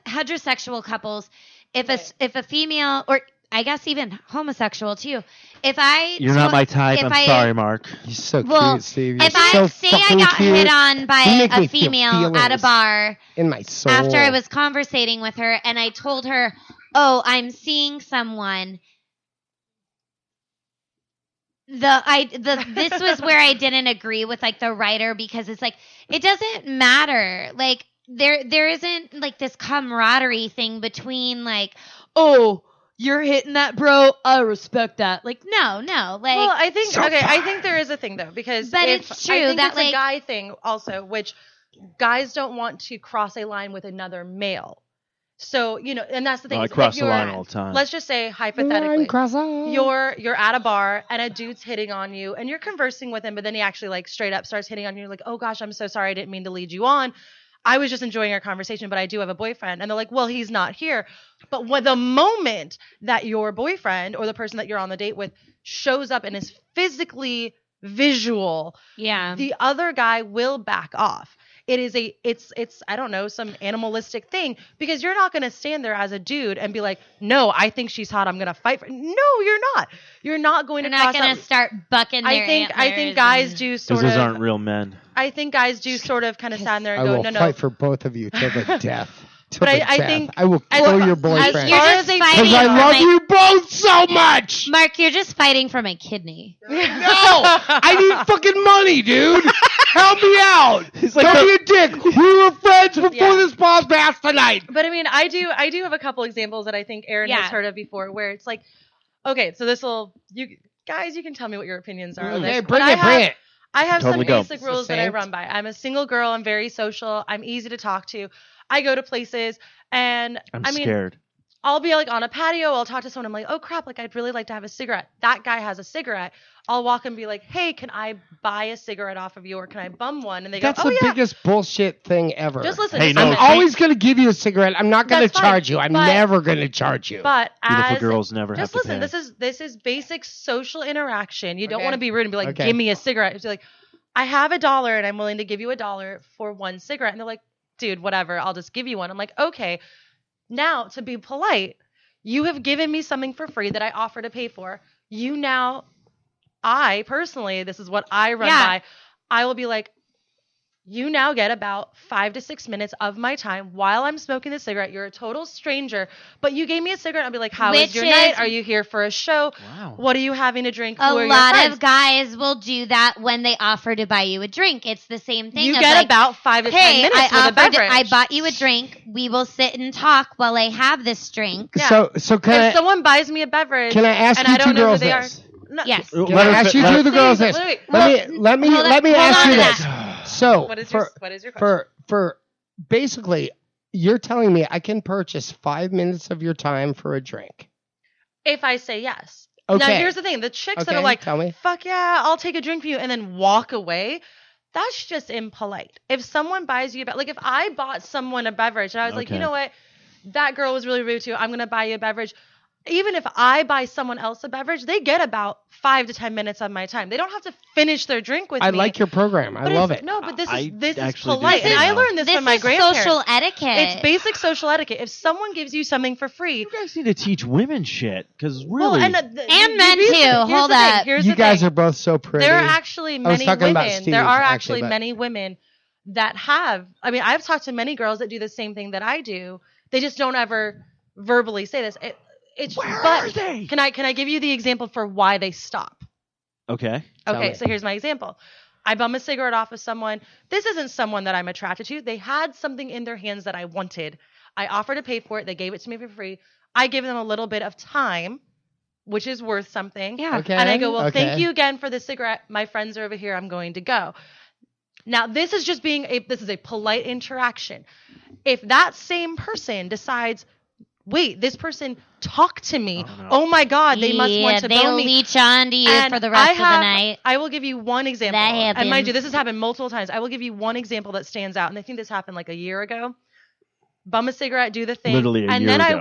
heterosexual couples, if a female, or I guess even homosexual too, You're not my type. I'm sorry, Mark. You're so Well, cute, Steve. You're if I so say I fucking got cute. hit on You by make me a feel female at a feelings bar in my soul. after I was conversating with her and I told her, oh, I'm seeing someone. This was where I didn't agree with like the writer because it's like it doesn't matter. Like there isn't like this camaraderie thing between like, oh, you're hitting that, bro. I respect that. Like no. Like Well, I think So I think there is a thing though because But if, it's true I think that, it's like- a guy thing also, which guys don't want to cross a line with another male. So and that's the thing. Well, I is if cross the you're- line all the time. Let's just say Line hypothetically, crosser. you're at a bar and a dude's hitting on you and you're conversing with him, but then he actually like straight up starts hitting on you. You're like, oh gosh, I'm so sorry, I didn't mean to lead you on. I was just enjoying our conversation, but I do have a boyfriend. And they're like, well, he's not here. But when the moment that your boyfriend or the person that you're on the date with shows up and is physically visual, yeah. the other guy will back off. It is it's I don't know, some animalistic thing because you're not going to stand there as a dude and be like, no, I think she's hot, I'm going to fight for. No, you're not. You're not going You're to not cross gonna that. start bucking their I think antlers guys and- do Because sort those of. aren't real men. I think guys do sort of kind of stand there and I go, will no. fight for both of you till the death. Till But the I death. think- I will as- kill your as boyfriend. You're far just as a- fighting Because I for love my- you both so much. Mark, you're just fighting for my kidney. No, I need fucking money, dude. Help me out. Don't be a dick. We were friends before Yeah. this podcast tonight. But I mean, I do have a couple examples that I think Aaron Yeah. has heard of before, where it's like, okay, so you guys, you can tell me what your opinions are on this. Hey, But bring I it, bring have- it. I have Totally some go. basic rules that I Succinct. run by. I'm a single girl. I'm very social. I'm easy to talk to. I go to places, and I'm I mean, scared. I'll be like on a patio. I'll talk to someone. I'm like, oh crap, like I'd really like to have a cigarette. That guy has a cigarette. I'll walk and be like, hey, can I buy a cigarette off of you, or can I bum one? And they That's go, oh the yeah. biggest bullshit thing ever. Just listen. Hey, just no, I'm listen. always going to give you a cigarette. I'm not going to That's fine, charge you. I'm but- never going to charge you. But Beautiful as girls never have just to listen, pay. this is basic social interaction. You don't Okay. want to be rude and be like, Okay. give me a cigarette. It's like, I have $1 and I'm willing to give you $1 for one cigarette. And they're like, dude, whatever, I'll just give you one. I'm like, okay. Now, to be polite, you have given me something for free that I offer to pay for. I personally, this is what I run Yeah. by. I will be like, you now get about 5 to 6 minutes of my time while I'm smoking the cigarette. You're a total stranger, but you gave me a cigarette. I'll be like, how is Which your is- night? Are you here for a show? Wow. What are you having to drink? A Who are your lot friends? of guys will do that when they offer to buy you a drink. It's the same thing. You of get like, about 5 to 10 hey, minutes with a I beverage. bought you a drink. We will sit and talk while I have this drink. Yeah. So can If someone buys me a beverage, I ask and you I don't two know who girls they this? No, Yes. Can I ask you two the girls this? Wait. Let me ask you this. So What is your question? for basically, you're telling me I can purchase 5 minutes of your time for a drink. If I say yes. Okay. Now, here's the thing. The chicks that are like, tell me. fuck yeah, I'll take a drink for you, and then walk away, that's just impolite. If someone buys you like if I bought someone a beverage, and I was like, you know what, that girl was really rude to you, I'm going to buy you a beverage. Even if I buy someone else a beverage, they get about 5 to 10 minutes of my time. They don't have to finish their drink with me. I like your program. I love it. No, but this is actually polite. And I learned this from my grandparents. Social etiquette. It's basic social etiquette. If someone gives you something for free, You guys need to teach women shit, because really. well, and men too. Hold up. You guys are both so pretty. There are actually many talking about women. Steve, There are actually, but- many women that have. I mean, I've talked to many girls that do the same thing that I do. They just don't ever verbally say this. Where are they? Can I give you the example for why they stop? Okay. Okay, so here's my example. I bum a cigarette off of someone. This isn't someone that I'm attracted to. They had something in their hands that I wanted. I offered to pay for it. They gave it to me for free. I give them a little bit of time, which is worth something. Yeah. Okay. And I go, well, thank you again for the cigarette. My friends are over here. I'm going to go. Now, this is just this is a polite interaction. If that same person decides, wait, this person talked to me. Oh my God, they must want to bone me. They'll leech on to you And for the rest of the night. I will give you one example. That happens. And mind you, this has happened multiple times. I will give you one example that stands out. And I think this happened like a year ago. Bum a cigarette, do the thing. Literally a and year then ago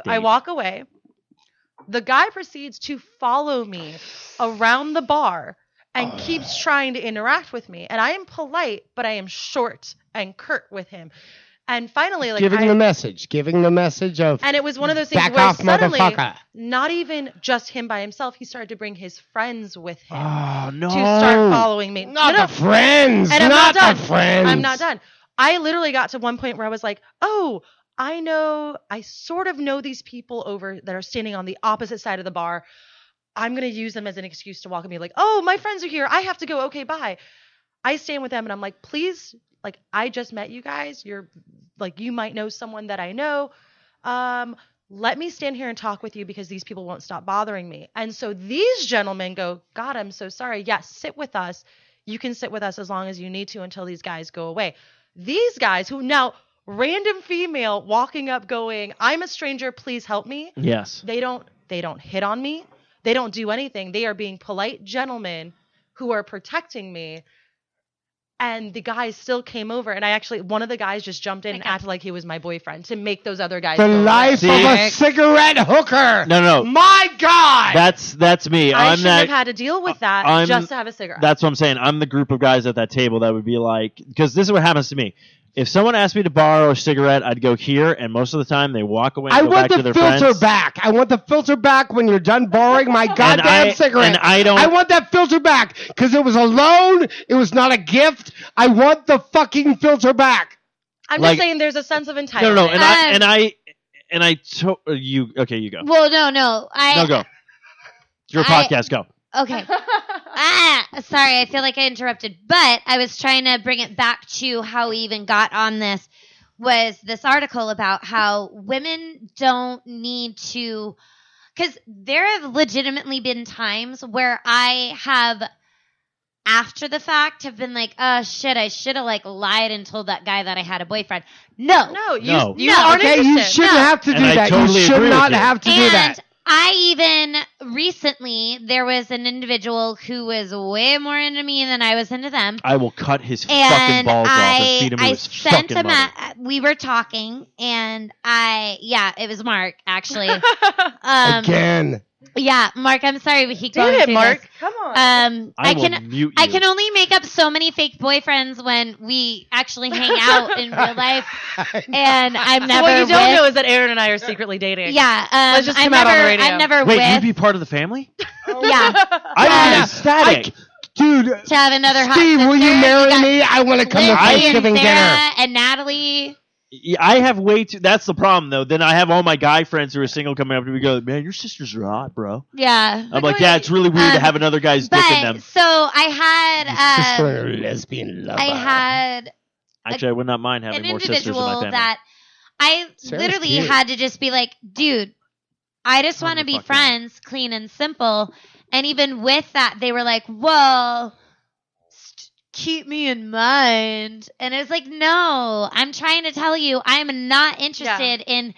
I walk away. The guy proceeds to follow me around the bar and keeps trying to interact with me. And I am polite, but I am short and curt with him. And finally, giving the message of, and it was one of those things back where off, suddenly, motherfucker. not even just him by himself, he started to bring his friends with him Oh, no. to start following me. Not the friends. And I'm not not done. the friends. I'm not done. I literally got to one point where I was like, oh, I sort of know these people over that are standing on the opposite side of the bar. I'm going to use them as an excuse to walk and be like, oh, my friends are here. I have to go. Okay, bye. I stand with them and I'm like, please, like, I just met you guys. You're like, you might know someone that I know. Let me stand here and talk with you because these people won't stop bothering me. And so these gentlemen go, God, I'm so sorry. Yes, sit with us. You can sit with us as long as you need to until these guys go away. These guys who now, random female walking up going, I'm a stranger, please help me. Yes. They don't hit on me. They don't do anything. They are being polite gentlemen who are protecting me. And the guys still came over, and one of the guys just jumped in and acted like he was my boyfriend to make those other guys The go life away. of a cigarette hooker. No. My God. That's me. I shouldn't have had to deal with that just to have a cigarette. That's what I'm saying. I'm the group of guys at that table that would be like, because this is what happens to me. If someone asked me to borrow a cigarette, I'd go here, and most of the time they walk away and go back to their friends. I want the filter back. I want the filter back when you're done borrowing my goddamn cigarette. And I want that filter back because it was a loan. It was not a gift. I want the fucking filter back. I'm just saying there's a sense of entitlement. No, and I told you. Okay, you go. Well, no. No, go. It's your podcast. Go. Okay. Sorry, I feel like I interrupted, but I was trying to bring it back to how we even got on this. Was this article about how women don't need to, because there have legitimately been times where I have, after the fact, have been like, oh shit, I should have like lied and told that guy that I had a boyfriend. You aren't okay, you interested. shouldn't have to do And I that. totally You should agree with not you. have to do that. I even recently, there was an individual who was way more into me than I was into them. I will cut his fucking balls off and feed him to his sent fucking him mother. we were talking, and it was Mark, actually. Again. Yeah, Mark, I'm sorry, but he Damn goes it, through Mark. this. Come on. I will mute you. I can only make up so many fake boyfriends when we actually hang out in real life, and I'm never. What you don't know is that Aaron and I are secretly dating. Yeah, Let's just come out on the radio. I'm never Wait, with. you'd be part of the family? Yeah, I'd be ecstatic. Dude, to have another hot Steve, will you sister. marry got me? I want to come to Lindsay Thanksgiving and Sarah dinner. and Natalie. Yeah, I have way too. That's the problem, though. Then I have all my guy friends who are single coming up to me and go, man, your sisters are hot, bro. Yeah. I'm like, yeah, it's really weird to have another guy's dick in them. So I had Sister and a lesbian lover. I had Actually, I would not mind having an more sisters in my individual family. that I Sarah's literally cute. had to just be like, dude, I just want to be fuck friends, clean and simple. And even with that, they were like, well, keep me in mind. And it was like, no, I'm trying to tell you, I'm not interested in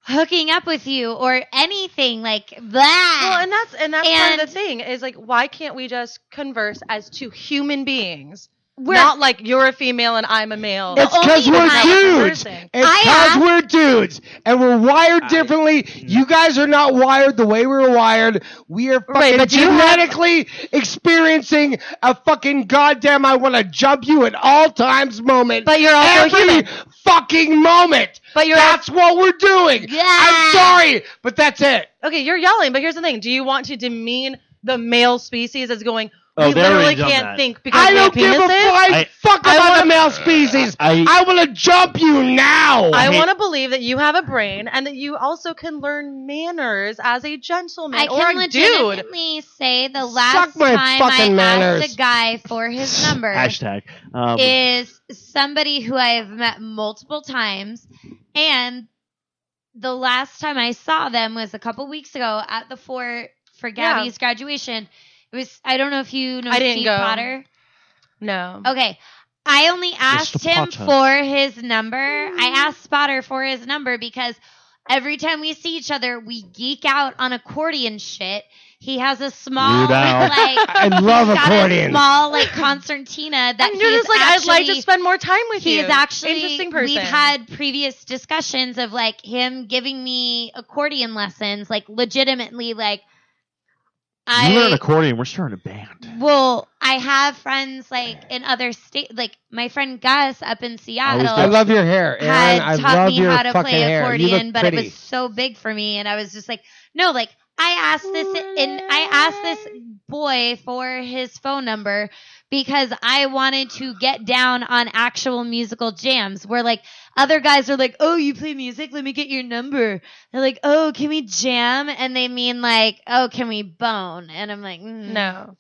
hooking up with you or anything like that. Well, and that's part of the thing is like, why can't we just converse as two human beings? Not like you're a female and I'm a male. It's because we're dudes. It's because we're dudes. And we're wired differently. You guys are not wired the way we're wired. We are fucking genetically experiencing a fucking goddamn I want to jump you at all times moment. But you're also human. Fucking moment. That's what we're doing. Yeah. I'm sorry, but that's it. Okay, you're yelling, but here's the thing. Do you want to demean the male species as going... Oh, we literally can't think because I don't give a fuck about the male species. I want to jump you now. I want to believe that you have a brain and that you also can learn manners as a gentleman or a dude. I can legitimately say the last time I asked a guy for his number is somebody who I've met multiple times, and the last time I saw them was a couple weeks ago at the fort for Gabby's graduation. It was, I don't know if you know Steve Potter. No. Okay. I only asked him for his number. I asked Spotter for his number because every time we see each other, we geek out on accordion shit. He has a small, I love accordions. Small, concertina that you're just like, I'd like to spend more time with you. He's actually interesting person. We've had previous discussions of him giving me accordion lessons, legitimately, You learn accordion. We're starting a band. Well, I have friends in other states. My friend Gus up in Seattle. I love your hair, Aaron. Had taught me how to play accordion, but it was so big for me, and I was just like, no, I asked this boy for his phone number because I wanted to get down on actual musical jams where other guys are like, oh, you play music? Let me get your number. They're like, oh, can we jam? And they mean oh, can we bone? And I'm like, no.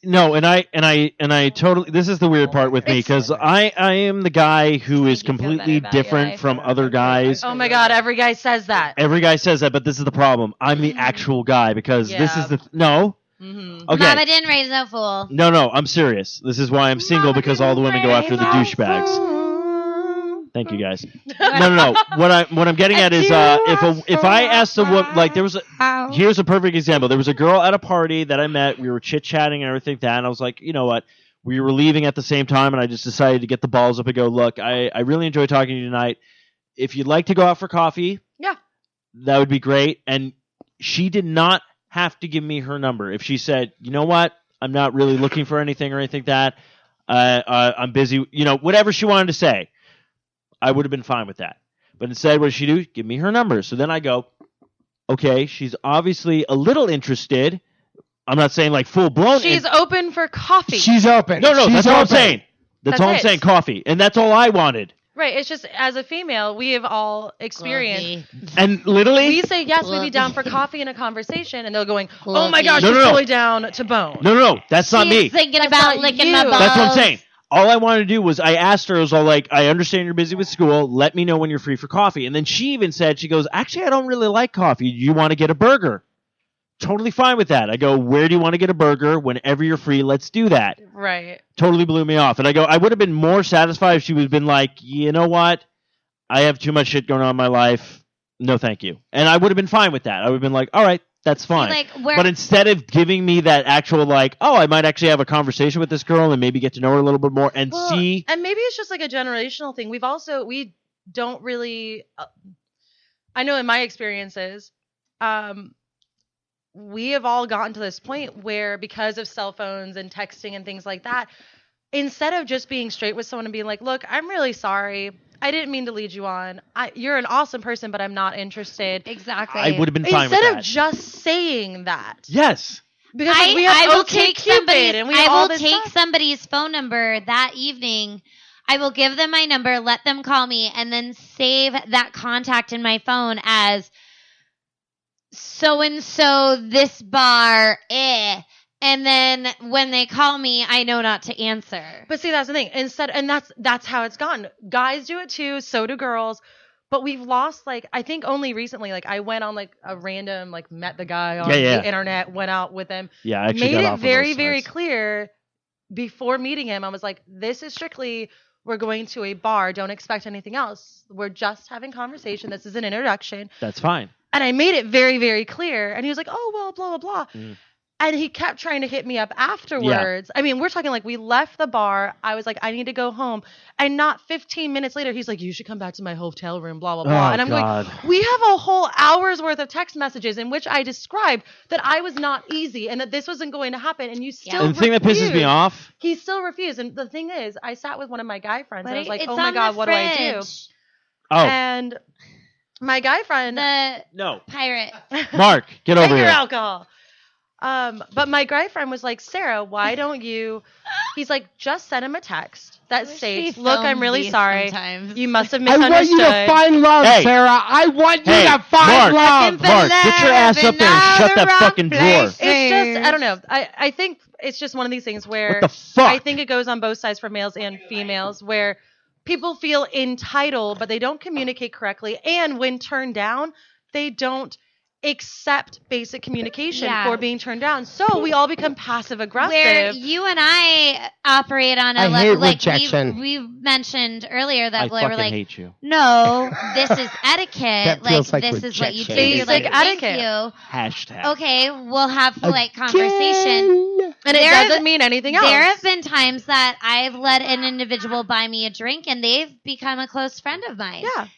No, and I totally. This is the weird part with me because I am the guy who is completely different from other guys. Oh my God, every guy says that. Every guy says that, but this is the problem. I'm the actual guy because this is the no. Mm-hmm. Okay. Mama didn't raise no fool. No, I'm serious. This is why I'm single because all the women go after the douchebags. Thank you guys. No. What I'm getting at is if I asked a woman there was here's a perfect example. There was a girl at a party that I met. We were chit chatting and everything and I was like, you know what? We were leaving at the same time and I just decided to get the balls up and go, look, I really enjoyed talking to you tonight. If you'd like to go out for coffee, that would be great. And she did not have to give me her number. If she said, you know what? I'm not really looking for anything or anything like that. I'm busy. Whatever she wanted to say. I would have been fine with that. But instead, what did she do? Give me her number. So then I go, okay, she's obviously a little interested. I'm not saying full blown. She's open for coffee. She's open. No, she's that's open. all I'm saying. That's all I'm saying, coffee. And that's all I wanted. Right. It's just, as a female, we have all experienced. And literally? We say, yes, we'd be down for coffee and a conversation. And they're going, oh my gosh, she's totally down to bone. No. That's not me. She's thinking about licking my balls. That's what I'm saying. All I wanted to do was I asked her, I was all like, I understand you're busy with school. Let me know when you're free for coffee. And then she even said, she goes, actually, I don't really like coffee. Do you want to get a burger? Totally fine with that. I go, where do you want to get a burger? Whenever you're free, let's do that. Right. Totally blew me off. And I go, I would have been more satisfied if she would have been like, you know what? I have too much shit going on in my life. No, thank you. And I would have been fine with that. I would have been like, all right, that's fine. But instead of giving me that actual I might actually have a conversation with this girl and maybe get to know her a little bit more and see. And maybe it's just a generational thing. We don't really, I know in my experiences, we have all gotten to this point where because of cell phones and texting and things like that, instead of just being straight with someone and being like, look, I'm really sorry. I didn't mean to lead you on. You're an awesome person, but I'm not interested. Exactly. I would have been fine with that. Instead of just saying that. Yes. Because we have OkCupid and we have all this stuff. I will take somebody's phone number that evening. I will give them my number, let them call me, and then save that contact in my phone as so-and-so, this bar, And then when they call me, I know not to answer. But see, that's the thing. And that's how it's gone. Guys do it too. So do girls. But we've lost, like, I think only recently, like, I went on, like, a random, like, met the guy on Yeah. the internet, went out with him. Yeah, I actually made got it off of very, those very sites. clear before meeting him. I was like, this is strictly, we're going to a bar. Don't expect anything else. We're just having conversation. This is an introduction. That's fine. And I made it very, very clear. And he was like, oh, well, blah, blah, blah. Mm. And he kept trying to hit me up afterwards. I mean, we're talking like we left the bar. I was like, I need to go home. And not 15 minutes later, he's like, you should come back to my hotel room, blah, blah, blah. And I'm God. going, we have a whole hour's worth of text messages in which I described that I was not easy and that this wasn't going to happen. And you still And the thing that pisses me off. He still refused. And the thing is, I sat with one of my guy friends and I was like, It's oh my on God, the what do I do? fridge. Oh, And my guy friend, The no. pirate. Mark, get over and your here. alcohol. But my guy friend was like, Sarah, why don't you? He's like, just send him a text that states, look, I'm really sorry. Sometimes. You must have I misunderstood. want you to find love, Hey. Sarah. I want you Hey, to find love. Mark, get your ass up there and shut that fucking drawer. It's just, I don't know. I think it's just one of these things where What the fuck? I think it goes on both sides for males and females where people feel entitled, but they don't communicate correctly. And when turned down, they don't accept basic communication for being turned down. So we all become passive aggressive. Where you and I operate on a I hate like rejection. we mentioned earlier that I we fucking were like, hate you. no, this is etiquette. That feels like this is what you do. rejection. You're like, Basic thank etiquette. you. Hashtag. Okay, we'll have polite conversation. Again. And it There doesn't have- mean anything else. There have been times that I've let an individual buy me a drink and they've become a close friend of mine. Yeah.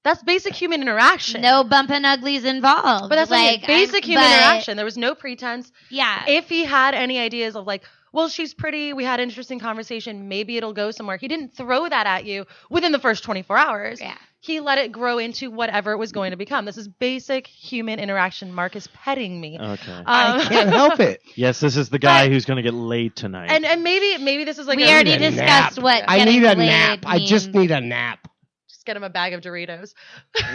That's basic human interaction. No bumping uglies involved. But that's like basic human interaction. There was no pretense. Yeah. If he had any ideas of like, well, she's pretty, we had an interesting conversation, maybe it'll go somewhere. He didn't throw that at you within the first 24 hours. Yeah. He let it grow into whatever it was going to become. This is basic human interaction. Mark is petting me. Okay. I can't help it. Yes, this is the guy who's going to get laid tonight. And maybe this is like We a- already need a discussed nap. what I getting need a laid nap. I just means. need a nap. just get him a bag of Doritos.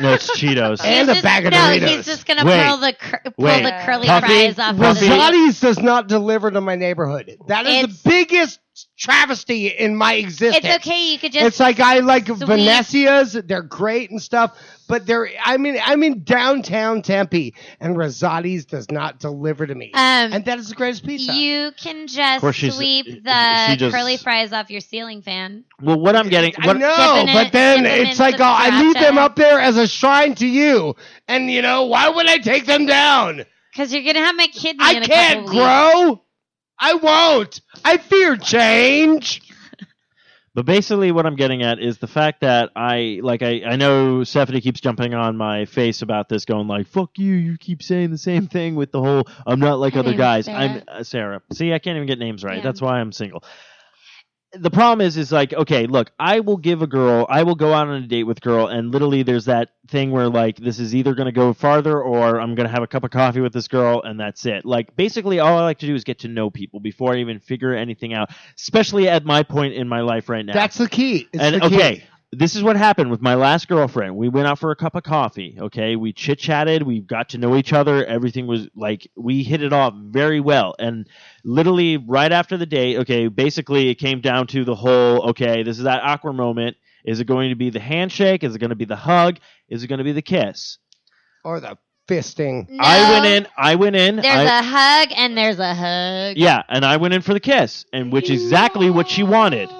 No, it's Cheetos. And He's a bag of no, Doritos. he's just gonna Wait. pull the Wait. the curly Puffy? fries off of the Rosati's does not deliver to my neighborhood. That is It's- the biggest travesty in my existence. It's okay, you could just It's like I like sweep- Venetia's. They're great and stuff, but I'm in downtown Tempe, and Rosati's does not deliver to me. And that is the greatest pizza. you can just course she's- sweep she the just- curly fries off your ceiling fan. Well, what I'm getting... I What, know, Dipping but it- then dip 'em it's into like, the I leave them sriracha. up there as a shrine to you, and why would I take them down? Because you're gonna have my kidney I in a can't couple weeks. grow. I won't. I fear change. But basically what I'm getting at is the fact that I know Stephanie keeps jumping on my face about this, going like, fuck you keep saying the same thing with the whole, I'm not like Her other name's guys. Sarah. I'm Sarah. See, I can't even get names right. Yeah. That's why I'm single. The problem is like, okay, look, I will go out on a date with a girl, and literally there's that thing where like, this is either going to go farther or I'm going to have a cup of coffee with this girl and that's it. Like, basically all I like to do is get to know people before I even figure anything out, especially at my point in my life right now. That's the key. It's And the key. okay, this is what happened with my last girlfriend. We went out for a cup of coffee, okay? We chit-chatted, we got to know each other. Everything was like, we hit it off very well. And literally right after the date, okay, basically it came down to the whole, okay, this is that awkward moment. Is it going to be the handshake? Is it going to be the hug? Is it going to be the kiss? Or the fisting. No, I went in. There's a hug and there's a hug. Yeah, and I went in for the kiss, and which is exactly what she wanted.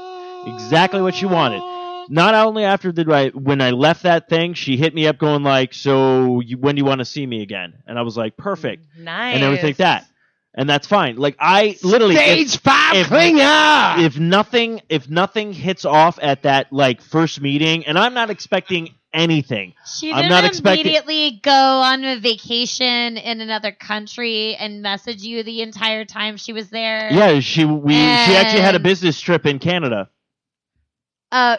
Exactly what she wanted. Not only after when I left that thing, she hit me up going like, so when do you want to see me again? And I was like, perfect. Nice. And everything like that. And that's fine. Like, I literally... Stage 5 clinger! If nothing hits off at that, like, first meeting, and I'm not expecting anything. She I'm didn't not expecting... immediately go on a vacation in another country and message you the entire time she was there. Yeah, she actually had a business trip in Canada.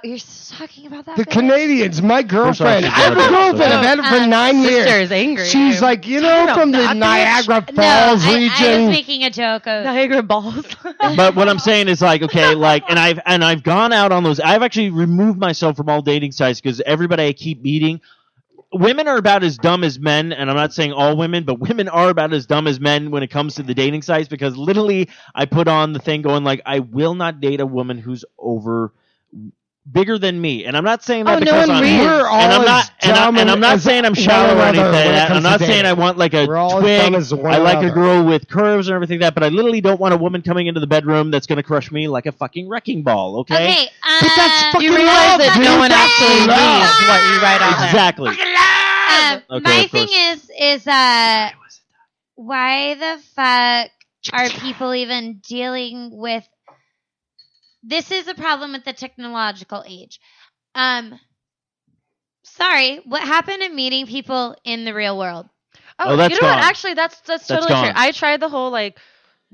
You're talking about that? The bitch? Canadians, my girlfriend. she's I have a got a girlfriend. I've had her for 9 Sister years. is angry. She's like, from the Niagara No, Falls I region. was making a joke of Niagara balls. But what I'm saying is like, okay, like, and I've gone out on those. I've actually removed myself from all dating sites because everybody I keep meeting, women are about as dumb as men, and I'm not saying all women, but women are about as dumb as men when it comes to the dating sites, because literally I put on the thing going like, I will not date a woman who's over bigger than me, and I'm not saying Oh, that no because one I'm reads. We're all and I'm not saying I'm shallow or anything like that. I'm not saying I want like a We're all as twig. dumb as one I like a another. girl with curves and everything like that, but I literally don't want a woman coming into the bedroom that's going to crush me like a fucking wrecking ball. Okay. Okay. But that's fucking You realize love, that dude. no one That's actually love. reads what you write on there. Exactly. Okay, My of thing course. is why the fuck are people even dealing with? This is a problem with the technological age. Sorry, what happened to meeting people in the real world? Oh, that's you know what? gone. Actually, that's totally gone. true. I tried the whole like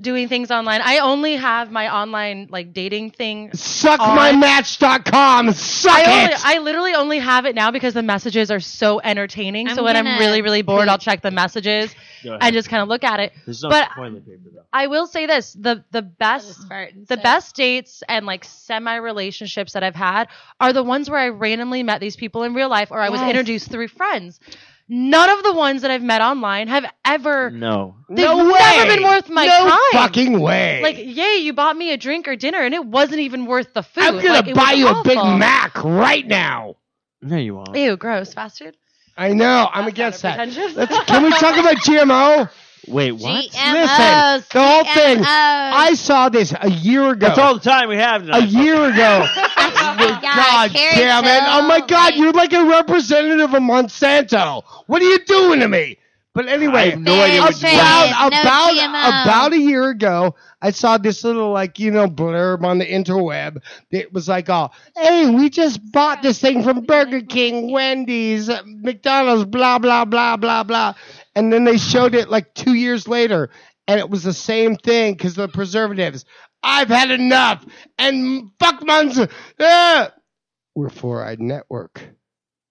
doing things online. I only have my online like dating thing. Suckmymatch.com. Suck it. I literally only have it now because the messages are so entertaining. I'm So when I'm gonna really, really bored, poop. I'll check the messages Go ahead. and just kind of look at it. There's no but toilet paper though. I will say this: the best dates and like semi relationships that I've had are the ones where I randomly met these people in real life, or I was Yes. introduced through friends. None of the ones that I've met online have ever. No. They've No way. never been worth my no time. fucking way. Like, yay, you bought me a drink or dinner, and it wasn't even worth the food. I'm gonna Like, it buy was you a Big awful. Mac right now. No, you won't. Ew, gross, fast food. I know. I'm That's against that. pretentious. Can we talk about GMO? Wait, what? GMOs, the whole thing. GMOs. I saw this a year ago. That's all the time we have tonight. A year ago. God Carrie damn it. Oh my God, Hill, you're like a representative of Monsanto. What are you doing to me? But I anyway, have no idea what you're doing. about a year ago, I saw this little blurb on the interweb. It was like, hey, we just bought this thing from Burger King, Wendy's, McDonald's, blah, blah, blah, blah, blah. And then they showed it like 2 years later, and it was the same thing because of the preservatives. I've had enough, and fuck Monsanto. We're 4-Eyed Network.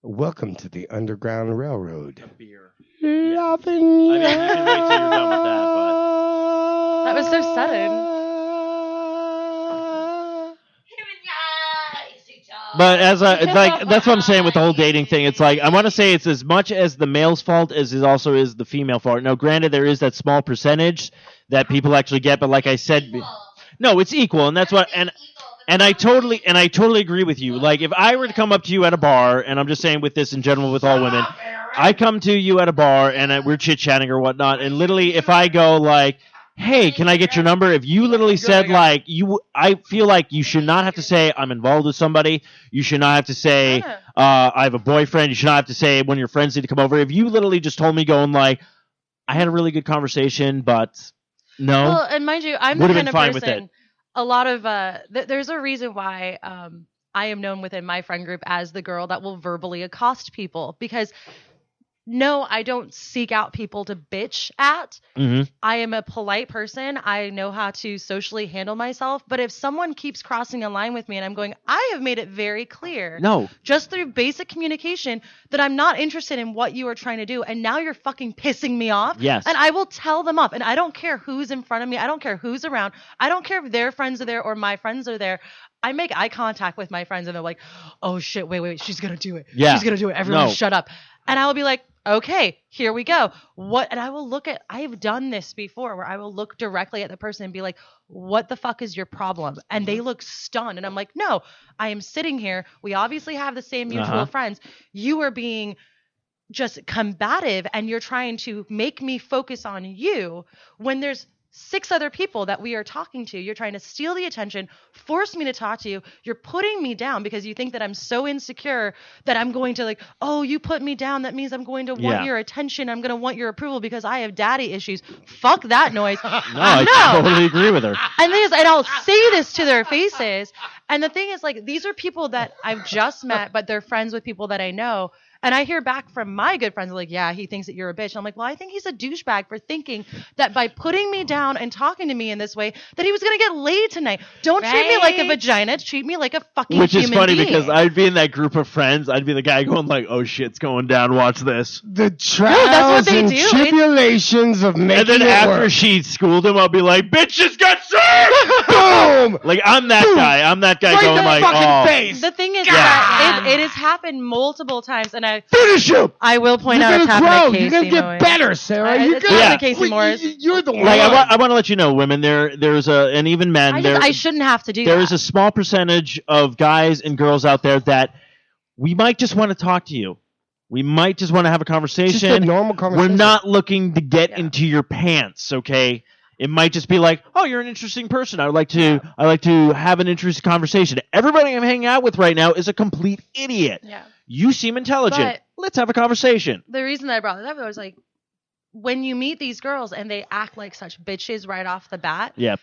Welcome to the Underground Railroad. Beer. Loving you. I mean, you can wait till you're done with that, That was so sudden. But as that's what I'm saying with the whole dating thing. It's like I want to say it's as much as the male's fault as it also is the female fault. Now, granted, there is that small percentage that people actually get, but like I said, no, it's equal, and that's what and I totally agree with you. Like if I were to come up to you at a bar, and I'm just saying with this in general with all women, I come to you at a bar and we're chit chatting or whatnot, and literally if I go like, hey, can I get your number? If you literally said like I feel like you should not have to say I'm involved with somebody. You should not have to say I have a boyfriend. You should not have to say when your friends need to come over. If you literally just told me going like, I had a really good conversation, but no. Well, and mind you, I'm the Would've kind been of fine with person. it. A lot of there's a reason why I am known within my friend group as the girl that will verbally accost people because. No, I don't seek out people to bitch at. Mm-hmm. I am a polite person. I know how to socially handle myself. But if someone keeps crossing a line with me and I'm going, I have made it very clear. No. Just through basic communication that I'm not interested in what you are trying to do. And now you're fucking pissing me off. Yes. And I will tell them off. And I don't care who's in front of me. I don't care who's around. I don't care if their friends are there or my friends are there. I make eye contact with my friends and they're like, oh shit, wait, she's going to do it. Yeah. She's going to do it. Everyone No. shut up. And I will be like, okay, here we go. And I will look at, I have done this before where I will look directly at the person and be like, what the fuck is your problem? And they look stunned. And I'm like, no, I am sitting here. We obviously have the same mutual friends. You are being just combative and you're trying to make me focus on you when there's 6 other people that we are talking to. You're trying to steal the attention, force me to talk to you. You're putting me down because you think that I'm so insecure that I'm going to like, oh, you put me down. That means I'm going to want your attention. I'm going to want your approval because I have daddy issues. Fuck that noise. No, I totally agree with her. And I'll say this to their faces. And the thing is, like, these are people that I've just met, but they're friends with people that I know. And I hear back from my good friends like, yeah, he thinks that you're a bitch. And I'm like, well, I think he's a douchebag for thinking that by putting me down and talking to me in this way, that he was going to get laid tonight. Don't treat me like a vagina. Treat me like a fucking Which is human funny being. because I'd be in that group of friends. I'd be the guy going like, oh, shit's going down. Watch this. The trials they and do. tribulations of making And then it after work. she schooled him, I'll be like, bitches got served! Boom! Like, I'm that Boom! guy. I'm that guy Right in going the like, fucking oh. face. The thing is God that It has happened multiple times, and Finish him. I will point You're out it's gonna happened grow. to You're Casey gonna get Moyes. better, Sarah. You're It's gonna happened to Casey Moyes. You're the one. Like I want to let you know, women. There's and even men. I shouldn't have to do There that. is a small percentage of guys and girls out there that we might just want to talk to you. We might just want to have a conversation. Just a normal conversation. We're not looking to get into your pants, okay? It might just be like, oh, you're an interesting person. I like to have an interesting conversation. Everybody I'm hanging out with right now is a complete idiot. Yeah. You seem intelligent. But let's have a conversation. The reason that I brought it up was like, when you meet these girls and they act like such bitches right off the bat. Yeah.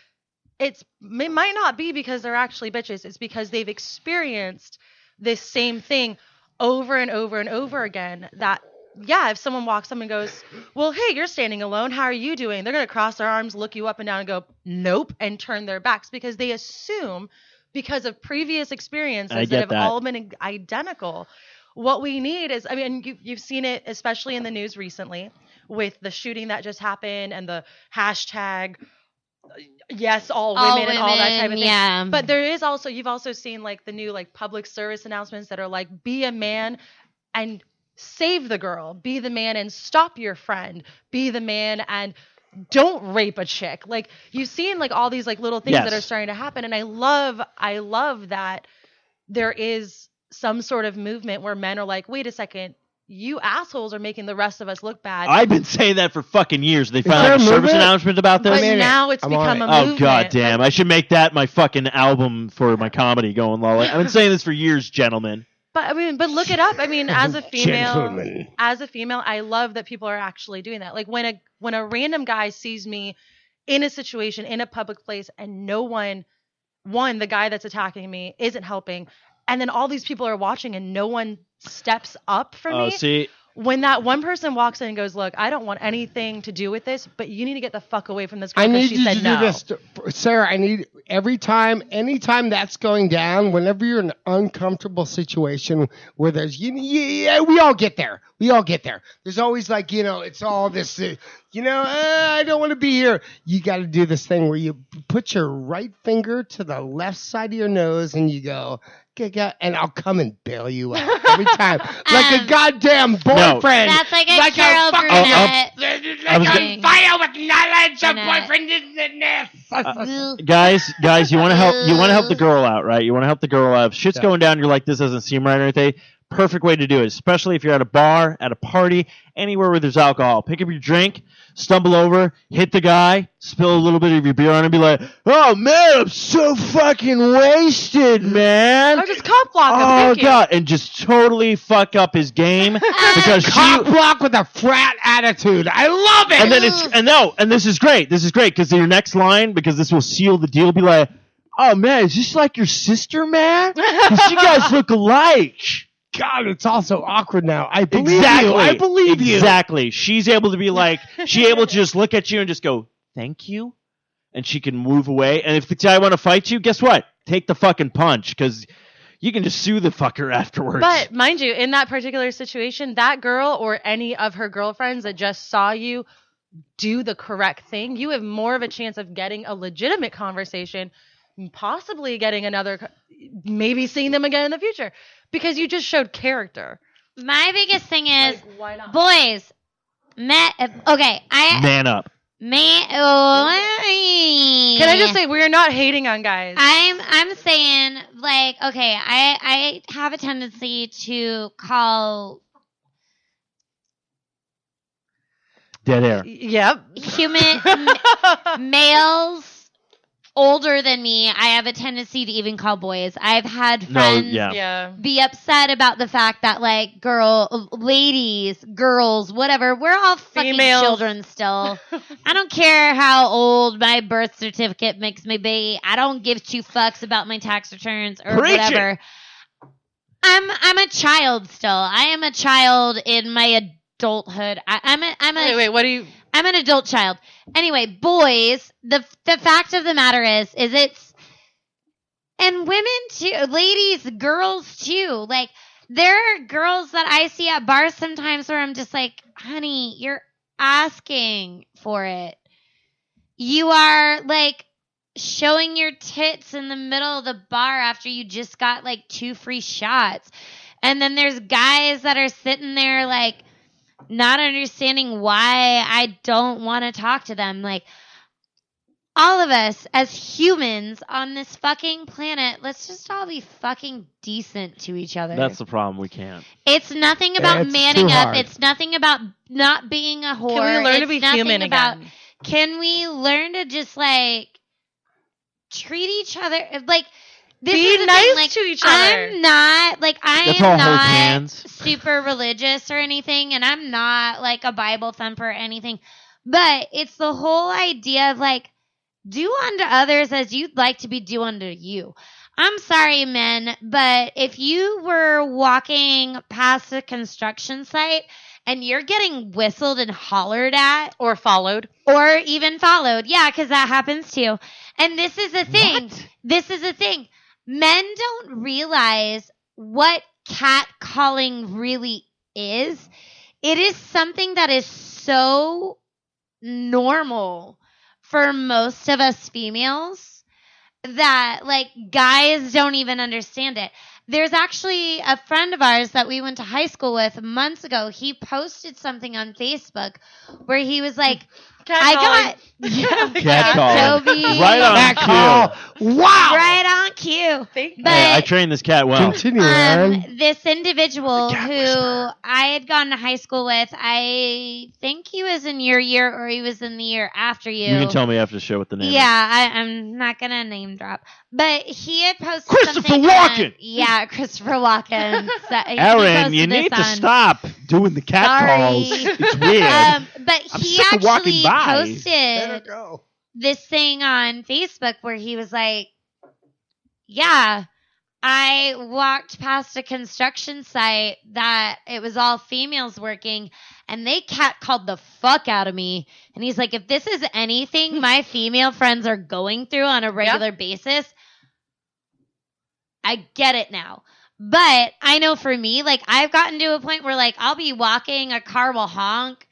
It might not be because they're actually bitches. It's because they've experienced this same thing over and over and over again. That, yeah, if someone walks up and goes, well, hey, you're standing alone. How are you doing? They're going to cross their arms, look you up and down and go, nope, and turn their backs because they assume because of previous experiences that have all been identical. What we need is, I mean, you've seen it, especially in the news recently with the shooting that just happened and the hashtag yes, all women and all that type of thing. Yeah. But there is also, you've also seen like the new like public service announcements that are like, be a man and save the girl, be the man and stop your friend, be the man and don't rape a chick. Like you've seen like all these like little things that are starting to happen. And I love that there is some sort of movement where men are like, wait a second, you assholes are making the rest of us look bad. I've been saying that for fucking years. They finally have a service announcement about this. But now it's become a movement. Oh, god damn. I should make that my fucking album for my comedy going lolly. I've been saying this for years, gentlemen. But I mean, but look it up. I mean, as a female, I love that people are actually doing that. Like when a random guy sees me in a situation in a public place and no one, the guy that's attacking me isn't helping, and then all these people are watching and no one steps up for me. See, when that one person walks in and goes, look, I don't want anything to do with this, but you need to get the fuck away from this girl. I need she you said to no. do this, Sarah. I need anytime that's going down, whenever you're in an uncomfortable situation where there's, we all get there. There's always like, it's all this, I don't want to be here. You got to do this thing where you put your right finger to the left side of your nose and you go, and I'll come and bail you out every time, like a goddamn boyfriend. No. That's like a Carol Burnett. Like a fire with knowledge of boyfriend in the nest. Guys, you want to help? You want to help the girl out, right? You want to help the girl out. If shit's going down, you're like, this doesn't seem right or anything. Perfect way to do it, especially if you're at a bar, at a party, anywhere where there's alcohol. Pick up your drink, stumble over, hit the guy, spill a little bit of your beer on him, and be like, oh man, I'm so fucking wasted, man. Or just cop block him. Oh god, and just totally fuck up his game because cop block with a frat attitude. I love it. And then and this is great. This is great because your next line, because this will seal the deal, be like, oh man, is this like your sister, man? Because you guys look alike. God, it's also awkward now. I believe you. I believe you. Exactly. She's able to be like, she's able to just look at you and just go, thank you. And she can move away. And if the guy want to fight you, guess what? Take the fucking punch because you can just sue the fucker afterwards. But mind you, in that particular situation, that girl or any of her girlfriends that just saw you do the correct thing, you have more of a chance of getting a legitimate conversation, possibly getting another, maybe seeing them again in the future. Because you just showed character. My biggest thing is, like, why not? Boys, man up. Can I just say, we're not hating on guys. I'm saying, like, okay, I have a tendency to call dead air. Yep. Human males older than me, I have a tendency to even call boys. I've had friends be upset about the fact that, like, ladies, girls, whatever, we're all fucking children still. I don't care how old my birth certificate makes me be. I don't give two fucks about my tax returns or whatever. I'm a child still. I am a child in my adulthood. I'm an adult child. Anyway, boys, the fact of the matter is it's, and women too, ladies, girls too. Like, there are girls that I see at bars sometimes where I'm just like, honey, you're asking for it. You are like, showing your tits in the middle of the bar after you just got like 2 free shots. And then there's guys that are sitting there like not understanding why I don't want to talk to them. Like, all of us as humans on this fucking planet, let's just all be fucking decent to each other. That's the problem. We can't. It's nothing about It's manning too up. hard. It's nothing about not being a whore. Can we learn to It's be nothing human about, again? Can we learn to just like treat each other like this Be is the nice thing. Like, to each other. I'm not like I Let's am all hold not hands. super religious or anything, and I'm not like a Bible thumper or anything. But it's the whole idea of like do unto others as you'd like to be do unto you. I'm sorry, men, but if you were walking past a construction site and you're getting whistled and hollered at, Or followed. or even followed, yeah, because that happens too. And this is the thing. What? This is the thing. Men don't realize what catcalling really is. It is something that is so normal for most of us females that like guys don't even understand it. There's actually a friend of ours that we went to high school with months ago. He posted something on Facebook where he was like, I got Catcalling. Toby. Right on That cue. call. Wow. right on cue. Thank you. But Hey, I trained this cat well. Continue, Aaron. this individual The cat who whisperer. I had gone to high school with, I think he was in your year or he was in the year after you. You can tell me after the show what the name is. Yeah, I'm not gonna name drop, but he had posted Christopher something Walken! yeah, Christopher Walken. So he Aaron, posted you this need to on- stop doing the cat Sorry. calls. It's weird. But I'm he sick of walking actually by. posted this thing on Facebook where he was like, yeah, I walked past a construction site that it was all females working and they catcalled the fuck out of me. And he's like, if this is anything my female friends are going through on a regular basis, I get it now. But I know for me, like I've gotten to a point where like I'll be walking, a car will honk,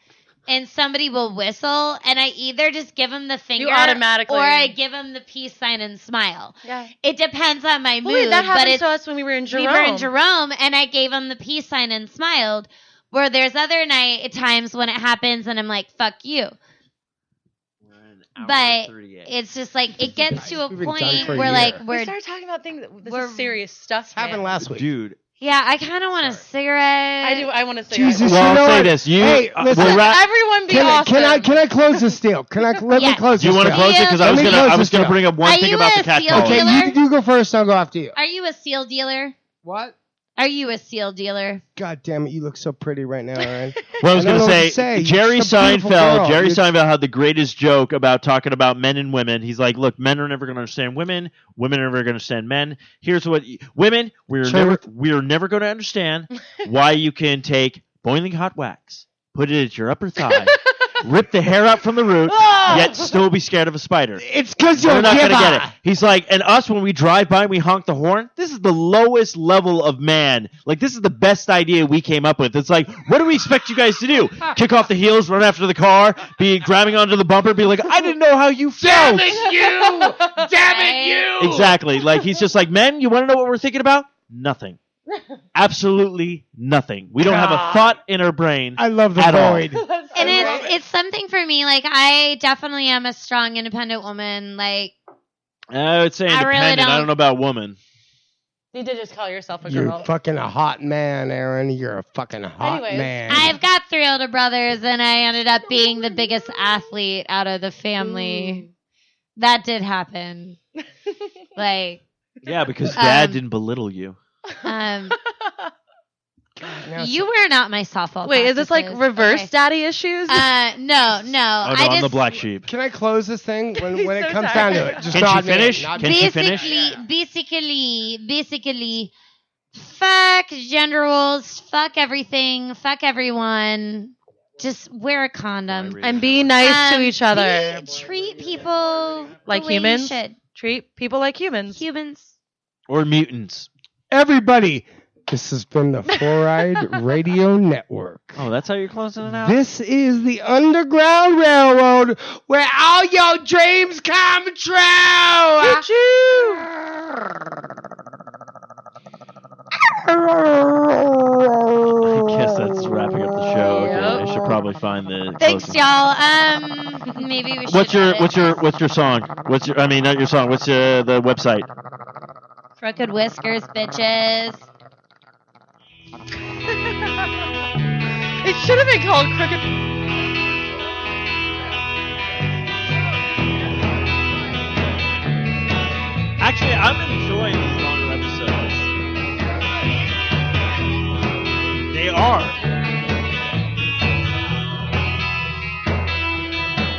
and somebody will whistle, and I either just give them the finger automatically- or I give them the peace sign and smile. Yeah. It depends on my mood. Wait, that but happened it's, to us when we were in Jerome. we were in Jerome, and I gave him the peace sign and smiled. Where there's other times when it happens, and I'm like, "Fuck you." But it's just like it gets to a We've been done point for a where year. like We we're started talking about things. This we're- is serious stuff. Happened man. last week. Dude. yeah. I kind of want a cigarette. I want to say. Jesus, Well, you know I'll say what? this. Hey, listen, we're Everyone be Can awesome. I close this deal? Let me Yes. close Do you this want to deal? close it? Because I Let was me gonna close this bring deal. up one Are thing you about a the cat seal calls. Okay, dealer? you go first. I'll go after you. Are you a seal dealer? What? Are you a seal dealer? God damn it! You look so pretty right now, Aaron. Well, I was I don't going know what to to say. You're Jerry just a beautiful girl. Seinfeld. Jerry You're- Seinfeld had the greatest joke about talking about men and women. He's like, "Look, men are never going to understand women. Women are never going to understand men. Here's what women we're never going to understand why you can take boiling hot wax, put it at your upper thigh, rip the hair out from the root, yet still be scared of a spider." It's because You're you're not gonna gonna get it. He's like, and us when we drive by and we honk the horn, this is the lowest level of man. Like, this is the best idea we came up with. It's like, what do we expect you guys to do? Kick off the heels, run after the car, be grabbing onto the bumper, be like, I didn't know how you felt. Damn it, you! Damn it, you! Exactly. Like, he's just like, men, you want to know what we're thinking about? Nothing. Absolutely nothing. We don't have a thought in our brain. I love the At all. void. And it's something for me. Like I definitely am a strong, independent woman. Like I would say I really independent. I don't- don't know about woman. You did just call yourself a You're girl. fucking a hot man, Aaron. You're a fucking hot Anyways, man. I've got 3 older brothers, and I ended up being the biggest athlete out of the family. That did happen. Like, Yeah, because dad Um, didn't belittle you. um, Now you were not my softball. Wait, is this like practices. reverse Okay. daddy issues? No. Oh, no, I'm the black sheep. Can I close this thing when He's it so comes down tired. to it? Just Can she nod me in, finish? nod Can me she in. finish? Basically, fuck gender roles, fuck everything, fuck everyone. Just wear a condom. And be nice to each other. Treat people Like the way you humans? should. Treat people like humans. Humans. Or mutants. Everybody, This has been the Four-Eyed Radio Network. Oh, that's how you're closing it out? This is the Underground Railroad where all your dreams come true. I guess that's wrapping up the show. Okay, I should probably find the. Thanks, closing. y'all. Maybe we should. What's your song? I mean, not your song. What's the website? Crooked Whiskers, bitches. It should have been called Crooked. Actually, I'm enjoying these longer episodes. They are.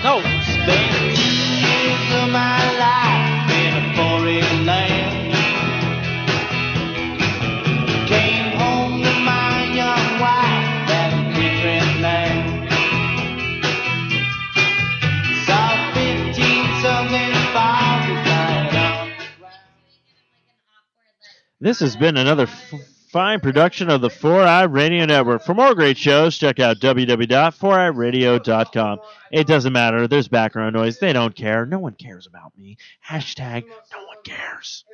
No, Spent 2 years of my life in a foreign land. Came home to my young wife and a different man. Saw 15-something bodies lying on. this has been another fine production of the 4i Radio Network. For more great shows, check out www.4iradio.com. It doesn't matter. There's background noise. They don't care. No one cares about me. Hashtag no one cares.